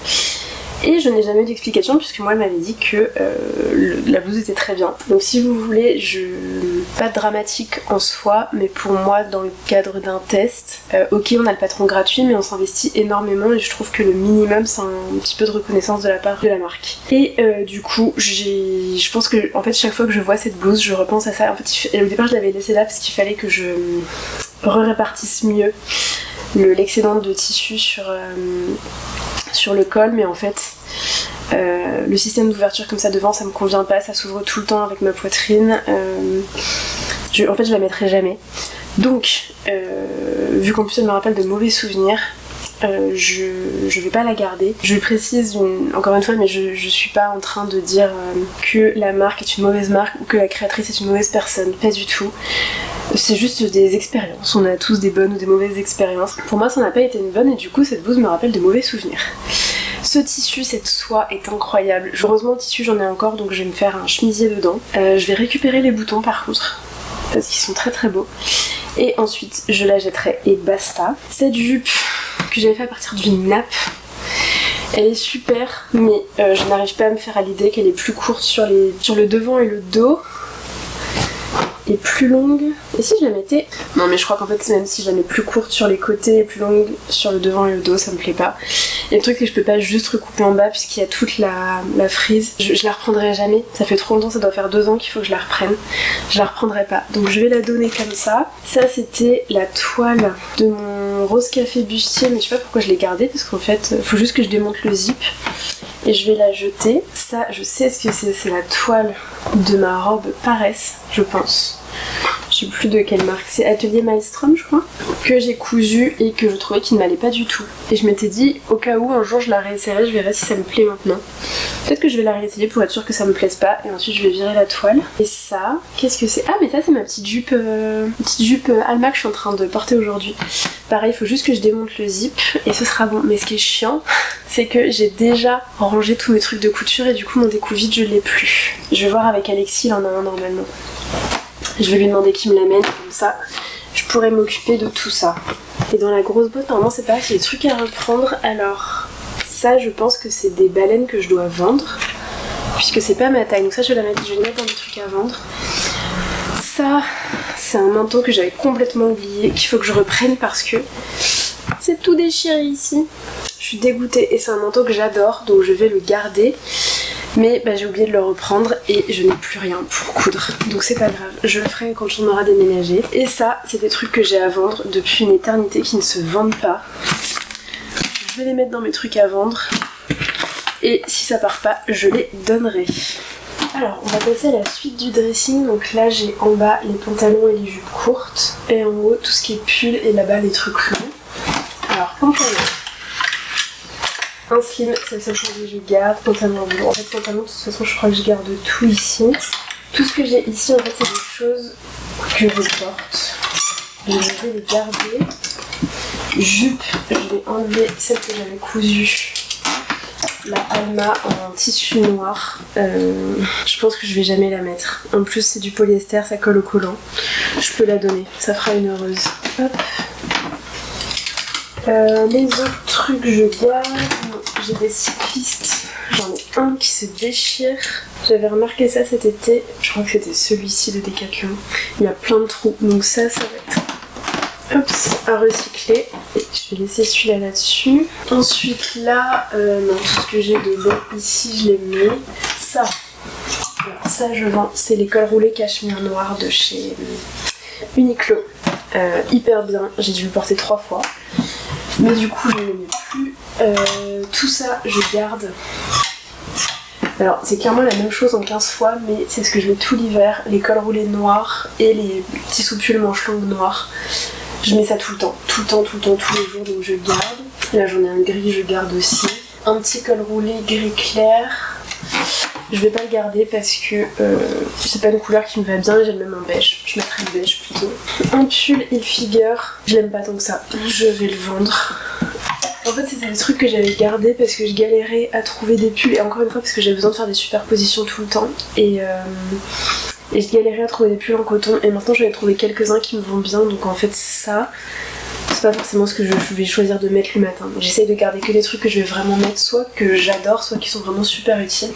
Et je n'ai jamais eu d'explication puisque moi elle m'avait dit que la blouse était très bien. Donc si vous voulez, pas dramatique en soi, mais pour moi dans le cadre d'un test, ok on a le patron gratuit mais on s'investit énormément et je trouve que le minimum c'est un petit peu de reconnaissance de la part de la marque. Et du coup je pense que en fait chaque fois que je vois cette blouse je repense à ça. En fait au départ je l'avais laissée là parce qu'il fallait que je répartisse mieux l'excédent de tissu sur le col, mais en fait le système d'ouverture comme ça devant ça me convient pas, ça s'ouvre tout le temps avec ma poitrine, en fait je la mettrai jamais, donc vu qu'en plus elle me rappelle de mauvais souvenirs, je vais pas la garder. Je le précise encore une fois, mais je suis pas en train de dire que la marque est une mauvaise marque ou que la créatrice est une mauvaise personne, pas du tout. C'est juste des expériences, on a tous des bonnes ou des mauvaises expériences. Pour moi ça n'a pas été une bonne et du coup cette blouse me rappelle de mauvais souvenirs. Ce tissu, cette soie est incroyable. Heureusement le tissu j'en ai encore donc je vais me faire un chemisier dedans. Je vais récupérer les boutons par contre parce qu'ils sont très beaux. Et ensuite je la jetterai et basta. Cette jupe que j'avais fait à partir d'une nappe, elle est super mais je n'arrive pas à me faire à l'idée qu'elle est plus courte sur le devant et le dos. Et plus longue. Et si je la mettais... Non mais je crois qu'en fait même si je la mets plus courte sur les côtés et plus longue sur le devant et le dos ça me plaît pas. Et le truc c'est que je peux pas juste recouper en bas puisqu'il y a toute la frise. Je la reprendrai jamais. Ça fait trop longtemps, ça doit faire 2 ans qu'il faut que je la reprenne. Je la reprendrai pas. Donc je vais la donner comme ça. Ça c'était la toile de mon rose café bustier mais je sais pas pourquoi je l'ai gardée parce qu'en fait faut juste que je démonte le zip. Et je vais la jeter. Ça, je sais ce que c'est la toile de ma robe paresse, je pense. Je sais plus de quelle marque. C'est Atelier Maelstrom, je crois. Que j'ai cousu et que je trouvais qu'il ne m'allait pas du tout. Et je m'étais dit, au cas où, un jour je la réessayerai, je verrai si ça me plaît maintenant. Peut-être que je vais la réessayer pour être sûre que ça me plaise pas. Et ensuite je vais virer la toile. Et ça, qu'est-ce que c'est? Ah mais ça c'est ma petite jupe Alma que je suis en train de porter aujourd'hui. Pareil, il faut juste que je démonte le zip et ce sera bon. Mais ce qui est chiant, c'est que j'ai déjà rangé tous mes trucs de couture et du coup mon découvite je l'ai plus. Je vais voir avec Alexis, il en a un normalement. Je vais lui demander qu'il me l'amène, comme ça je pourrais m'occuper de tout ça. Et dans la grosse boîte, normalement c'est pas, j'ai des trucs à reprendre. Alors ça je pense que c'est des baleines que je dois vendre, puisque c'est pas ma taille, donc ça je vais les mettre dans les trucs à vendre. Ça c'est un manteau que j'avais complètement oublié, qu'il faut que je reprenne parce que c'est tout déchiré ici. Je suis dégoûtée et c'est un manteau que j'adore donc je vais le garder. Mais bah, j'ai oublié de le reprendre et je n'ai plus rien pour coudre. Donc c'est pas grave, je le ferai quand on aura déménagé. Et ça, c'est des trucs que j'ai à vendre depuis une éternité qui ne se vendent pas. Je vais les mettre dans mes trucs à vendre. Et si ça part pas, je les donnerai. Alors, on va passer à la suite du dressing. Donc là, j'ai en bas les pantalons et les jupes courtes. Et en haut, tout ce qui est pull et là-bas, les trucs longs. Alors, pantalon. Un slim, c'est le seul chose que je garde. Pantalon bleu. En fait, pantalon, de toute façon, je crois que je garde tout ici. Tout ce que j'ai ici, en fait, c'est des choses que je porte. Donc, je vais les garder. Jupe, je vais enlever celle que j'avais cousue. La Alma en tissu noir. Je pense que je vais jamais la mettre. En plus, c'est du polyester, ça colle au collant. Je peux la donner, ça fera une heureuse. Hop. Les autres trucs, je garde. J'ai des cyclistes. J'en ai un qui se déchire. J'avais remarqué ça cet été. Je crois que c'était celui-ci de Decathlon. Il y a plein de trous. Donc ça va être à recycler. Et je vais laisser celui-là là-dessus. Ensuite là, non, tout ce que j'ai de bon ici, je l'ai mis. Ça, alors, ça je vends. C'est les cols roulés cachemire noir de chez Uniqlo. Hyper bien. J'ai dû le porter 3 fois. Mais du coup, je ne le mets plus. Tout ça, je garde. Alors, c'est clairement la même chose en 15 fois, mais c'est ce que je mets tout l'hiver. Les cols roulés noirs et les petits sous-pulls manches longues noirs. Je mets ça tout le temps, tous les jours, donc je garde. Là, j'en ai un gris, je garde aussi. Un petit col roulé gris clair. Je vais pas le garder parce que c'est pas une couleur qui me va bien, j'aime même un beige. Je mettrai le beige plutôt. Un pull Hilfiger, je l'aime pas tant que ça. Je vais le vendre. En fait, c'était des trucs que j'avais gardés parce que je galérais à trouver des pulls. Et encore une fois, parce que j'avais besoin de faire des superpositions tout le temps. Et je galérais à trouver des pulls en coton. Et maintenant, j'en ai trouvé quelques-uns qui me vont bien. Donc en fait, ça, c'est pas forcément ce que je vais choisir de mettre le matin. J'essaye de garder que des trucs que je vais vraiment mettre, soit que j'adore, soit qui sont vraiment super utiles.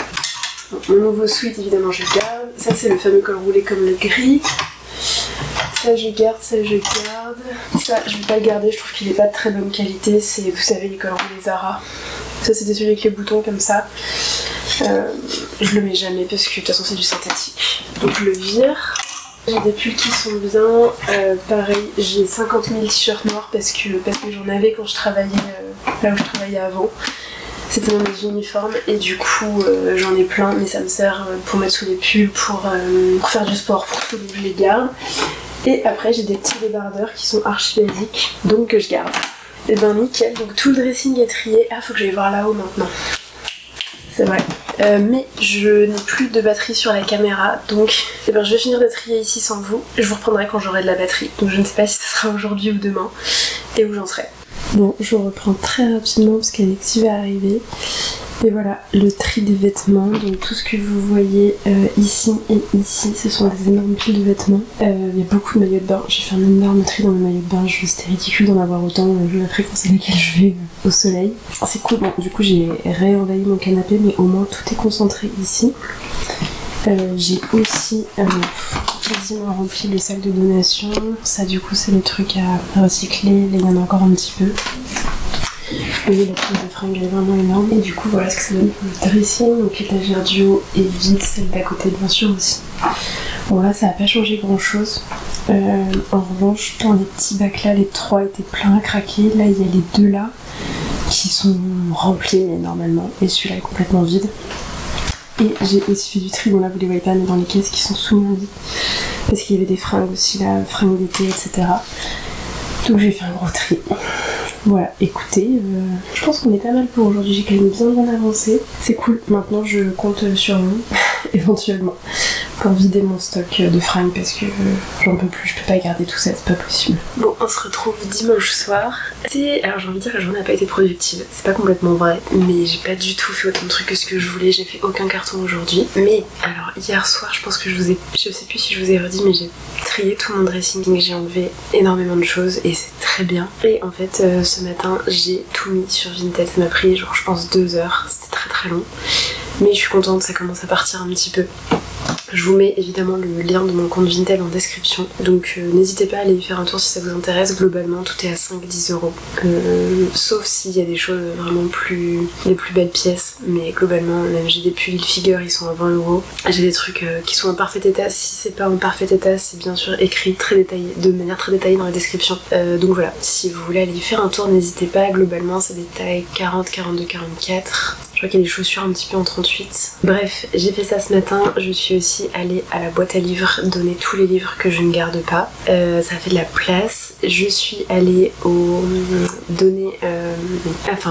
Donc, mon nouveau sweat, évidemment, je garde. Ça, c'est le fameux col roulé comme le gris. Ça je garde, ça je garde. Ça je vais pas le garder, je trouve qu'il est pas de très bonne qualité. C'est, vous savez, les cols roulés Zara. Ça c'était celui avec les boutons comme ça. Je le mets jamais parce que de toute façon c'est du synthétique. Donc je le vire. J'ai des pulls qui sont bien. Pareil, j'ai 50 000 t-shirts noirs parce que j'en avais quand je travaillais là où je travaillais avant. C'était dans mes uniformes et du coup j'en ai plein, mais ça me sert pour mettre sous les pulls, pour faire du sport, pour tout, donc je les garde. Et après j'ai des petits débardeurs qui sont archi basiques, donc que je garde. Et ben nickel, donc tout le dressing est trié. Ah, faut que j'aille voir là-haut maintenant. C'est vrai. Mais je n'ai plus de batterie sur la caméra, donc je vais finir de trier ici sans vous. Je vous reprendrai quand j'aurai de la batterie, donc je ne sais pas si ce sera aujourd'hui ou demain, et où j'en serai. Bon, je reprends très rapidement parce qu'Alexis va arriver. Et voilà, le tri des vêtements. Donc tout ce que vous voyez ici et ici, ce sont des énormes piles de vêtements. Il y a beaucoup de maillots de bain. J'ai fait un énorme tri dans mes maillots de bain. C'était ridicule d'en avoir autant vu la fréquence à laquelle je vais au soleil. C'est cool. Bon, du coup j'ai réenvahi mon canapé, mais au moins tout est concentré ici. J'ai aussi quasiment rempli les sacs de donation. Ça du coup c'est les trucs à recycler. Là il y en a encore un petit peu. Vous voyez, la pile de fringues est vraiment énorme. Et du coup voilà ce que ça donne pour le dressing. Donc l'étagère du haut est vide, celle d'à côté bien sûr aussi. Bon là ça n'a pas changé grand chose. En revanche dans les petits bacs là, les 3 étaient pleins à craquer. Là il y a les 2 là qui sont remplis normalement. Et celui-là est complètement vide. Et j'ai aussi fait du tri, bon là vous les voyez pas, mais dans les caisses qui sont sous mon lit. Parce qu'il y avait des fringues aussi là, fringues d'été, etc. Donc j'ai fait un gros tri. Voilà, écoutez, je pense qu'on est pas mal pour aujourd'hui, j'ai quand même bien avancé. C'est cool, maintenant je compte sur vous, éventuellement, pour vider mon stock de fringues parce que j'en peux plus, je peux pas garder tout ça, c'est pas possible. Bon, on se retrouve dimanche soir. Alors j'ai envie de dire que la journée n'a pas été productive, c'est pas complètement vrai, mais j'ai pas du tout fait autant de trucs que ce que je voulais, j'ai fait aucun carton aujourd'hui. Mais alors hier soir, je pense que je sais plus si je vous ai redit, mais j'ai trié tout mon dressing, j'ai enlevé énormément de choses et c'est très bien. Et en fait, ce matin, j'ai tout mis sur Vinted, ça m'a pris genre je pense 2 heures, c'était très long. Mais je suis contente, ça commence à partir un petit peu. Je vous mets évidemment le lien de mon compte Vinted en description, donc n'hésitez pas à aller y faire un tour si ça vous intéresse. Globalement tout est à 5-10 euros, sauf s'il y a des choses vraiment les plus belles pièces, mais globalement même j'ai des pulls figure, ils sont à 20 euros. J'ai des trucs qui sont en parfait état, si c'est pas en parfait état c'est bien sûr écrit très détaillé, de manière très détaillée dans la description. Donc voilà, si vous voulez aller y faire un tour n'hésitez pas, globalement c'est des tailles 40, 42, 44. Je crois qu'il y a des chaussures un petit peu en 38. Bref, j'ai fait ça ce matin. Je suis aussi allée à la boîte à livres donner tous les livres que je ne garde pas. Ça fait de la place. Je suis allée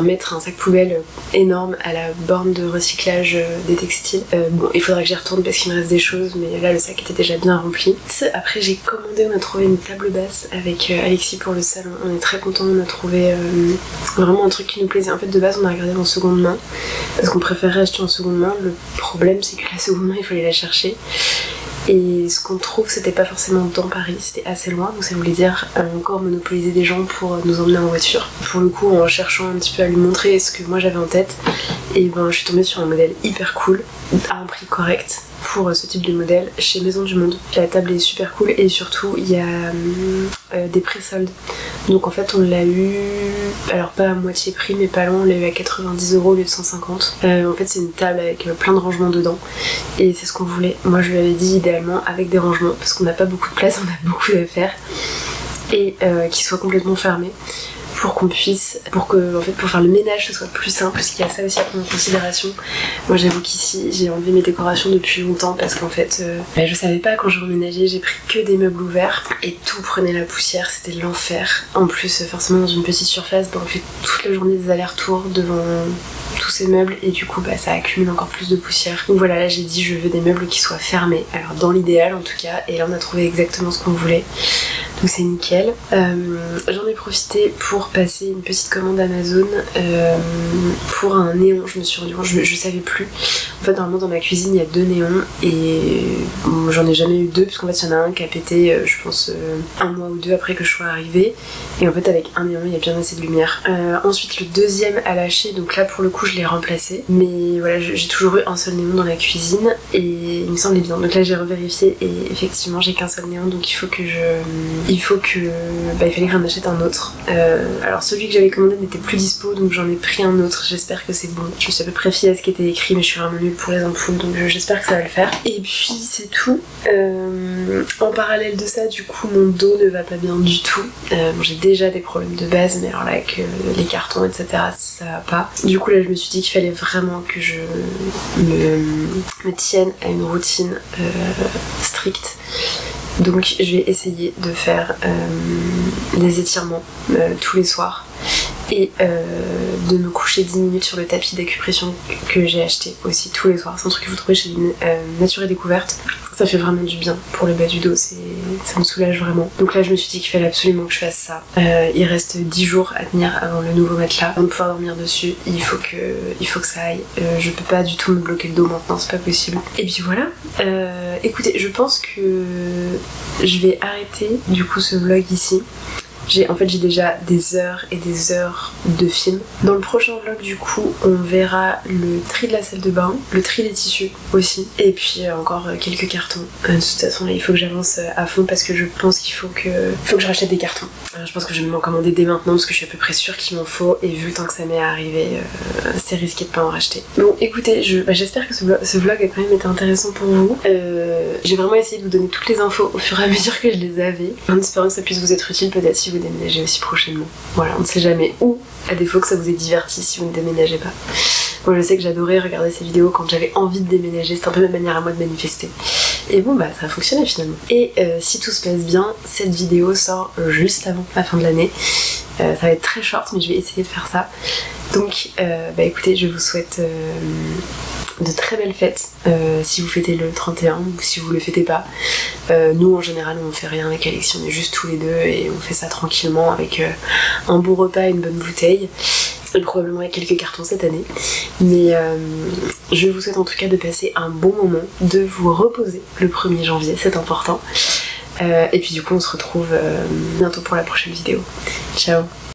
mettre un sac poubelle énorme à la borne de recyclage des textiles. Bon, il faudra que j'y retourne parce qu'il me reste des choses, mais là le sac était déjà bien rempli. Après j'ai commandé, on a trouvé une table basse avec Alexis pour le salon. On est très contents, on a trouvé vraiment un truc qui nous plaisait. En fait de base on a regardé en seconde main, parce qu'on préférait acheter en seconde main. Le problème c'est que la seconde main il fallait la chercher et ce qu'on trouve c'était pas forcément dans Paris, c'était assez loin, donc ça voulait dire encore monopoliser des gens pour nous emmener en voiture. Pour le coup en cherchant un petit peu à lui montrer ce que moi j'avais en tête, et ben je suis tombée sur un modèle hyper cool à un prix correct pour ce type de modèle chez Maison du Monde. La table est super cool et surtout il y a des pré-soldes. Donc en fait on l'a eu, alors pas à moitié prix mais pas loin, on l'a eu à 90 euros au lieu de 150. En fait c'est une table avec plein de rangements dedans et c'est ce qu'on voulait. Moi je lui avais dit idéalement avec des rangements parce qu'on n'a pas beaucoup de place, on a beaucoup d'affaires, et qui soit complètement fermé, pour qu'on puisse, pour faire le ménage ce soit plus simple, parce qu'il y a ça aussi à prendre en considération. Moi j'avoue qu'ici j'ai enlevé mes décorations depuis longtemps parce qu'en fait je savais pas, quand je reménageais j'ai pris que des meubles ouverts et tout prenait la poussière, c'était l'enfer. En plus forcément dans une petite surface, on fait toute la journée des allers-retours devant tous ces meubles et du coup ça accumule encore plus de poussière. Donc voilà, là j'ai dit je veux des meubles qui soient fermés, alors dans l'idéal en tout cas, et là on a trouvé exactement ce qu'on voulait, donc c'est nickel. J'en ai profité pour passer une petite commande Amazon pour un néon. Je me suis rendu compte, je savais plus. En fait normalement dans ma cuisine il y a 2 néons et bon, j'en ai jamais eu 2 puisqu'en fait il y en a un qui a pété je pense 1 mois ou 2 après que je sois arrivée, et en fait avec un néon il y a bien assez de lumière. Ensuite le deuxième a lâché, donc là pour le coup je l'ai remplacé, mais voilà j'ai toujours eu un seul néon dans la cuisine et il me semblait bien, donc là j'ai revérifié et effectivement j'ai qu'un seul néon, donc il fallait que j'en achète un autre. Alors celui que j'avais commandé n'était plus dispo, donc j'en ai pris un autre, j'espère que c'est bon. Je me suis à peu près fiée à ce qui était écrit, mais je suis vraiment nulle pour les ampoules, donc j'espère que ça va le faire. Et puis c'est tout. En parallèle de ça, du coup mon dos ne va pas bien du tout. Bon, j'ai déjà des problèmes de base, mais alors là avec les cartons etc ça va pas. Du coup là je me suis dit qu'il fallait vraiment que je me tienne à une routine stricte. Donc je vais essayer de faire des étirements tous les soirs et de me coucher 10 minutes sur le tapis d'acupression que j'ai acheté aussi tous les soirs. C'est un truc que vous trouvez chez Nature et Découverte. Ça fait vraiment du bien pour le bas du dos, ça me soulage vraiment. Donc là je me suis dit qu'il fallait absolument que je fasse ça. Il reste 10 jours à tenir avant le nouveau matelas. Avant de pouvoir dormir dessus, il faut que ça aille. Je peux pas du tout me bloquer le dos maintenant, c'est pas possible. Et puis voilà. Écoutez, je pense que je vais arrêter du coup ce vlog ici. J'ai déjà des heures et des heures de film. Dans le prochain vlog du coup on verra le tri de la salle de bain, le tri des tissus aussi, et puis encore quelques cartons. De toute façon là il faut que j'avance à fond parce que je pense qu'il faut que je rachète des cartons. Je pense que je vais m'en commander dès maintenant parce que je suis à peu près sûre qu'il m'en faut, et vu le temps que ça m'est arrivé c'est risqué de pas en racheter. Bon écoutez, j'espère que ce vlog a quand même été intéressant pour vous. J'ai vraiment essayé de vous donner toutes les infos au fur et à mesure que je les avais, en espérant que ça puisse vous être utile peut-être si vous déménager aussi prochainement. Voilà, on ne sait jamais. Ou à défaut que ça vous ait diverti si vous ne déménagez pas. Moi je sais que j'adorais regarder ces vidéos quand j'avais envie de déménager, c'était un peu ma manière à moi de manifester. Et bon ça a fonctionné finalement. Et si tout se passe bien, cette vidéo sort juste avant la fin de l'année. Ça va être très short mais je vais essayer de faire ça. Donc écoutez, je vous souhaite de très belles fêtes si vous fêtez le 31 ou si vous le fêtez pas. Nous en général on fait rien avec Alexis, on est juste tous les deux et on fait ça tranquillement avec un beau repas et une bonne bouteille. Et probablement avec quelques cartons cette année. Mais je vous souhaite en tout cas de passer un bon moment, de vous reposer le 1er janvier, c'est important. Et puis du coup on se retrouve bientôt pour la prochaine vidéo. Ciao!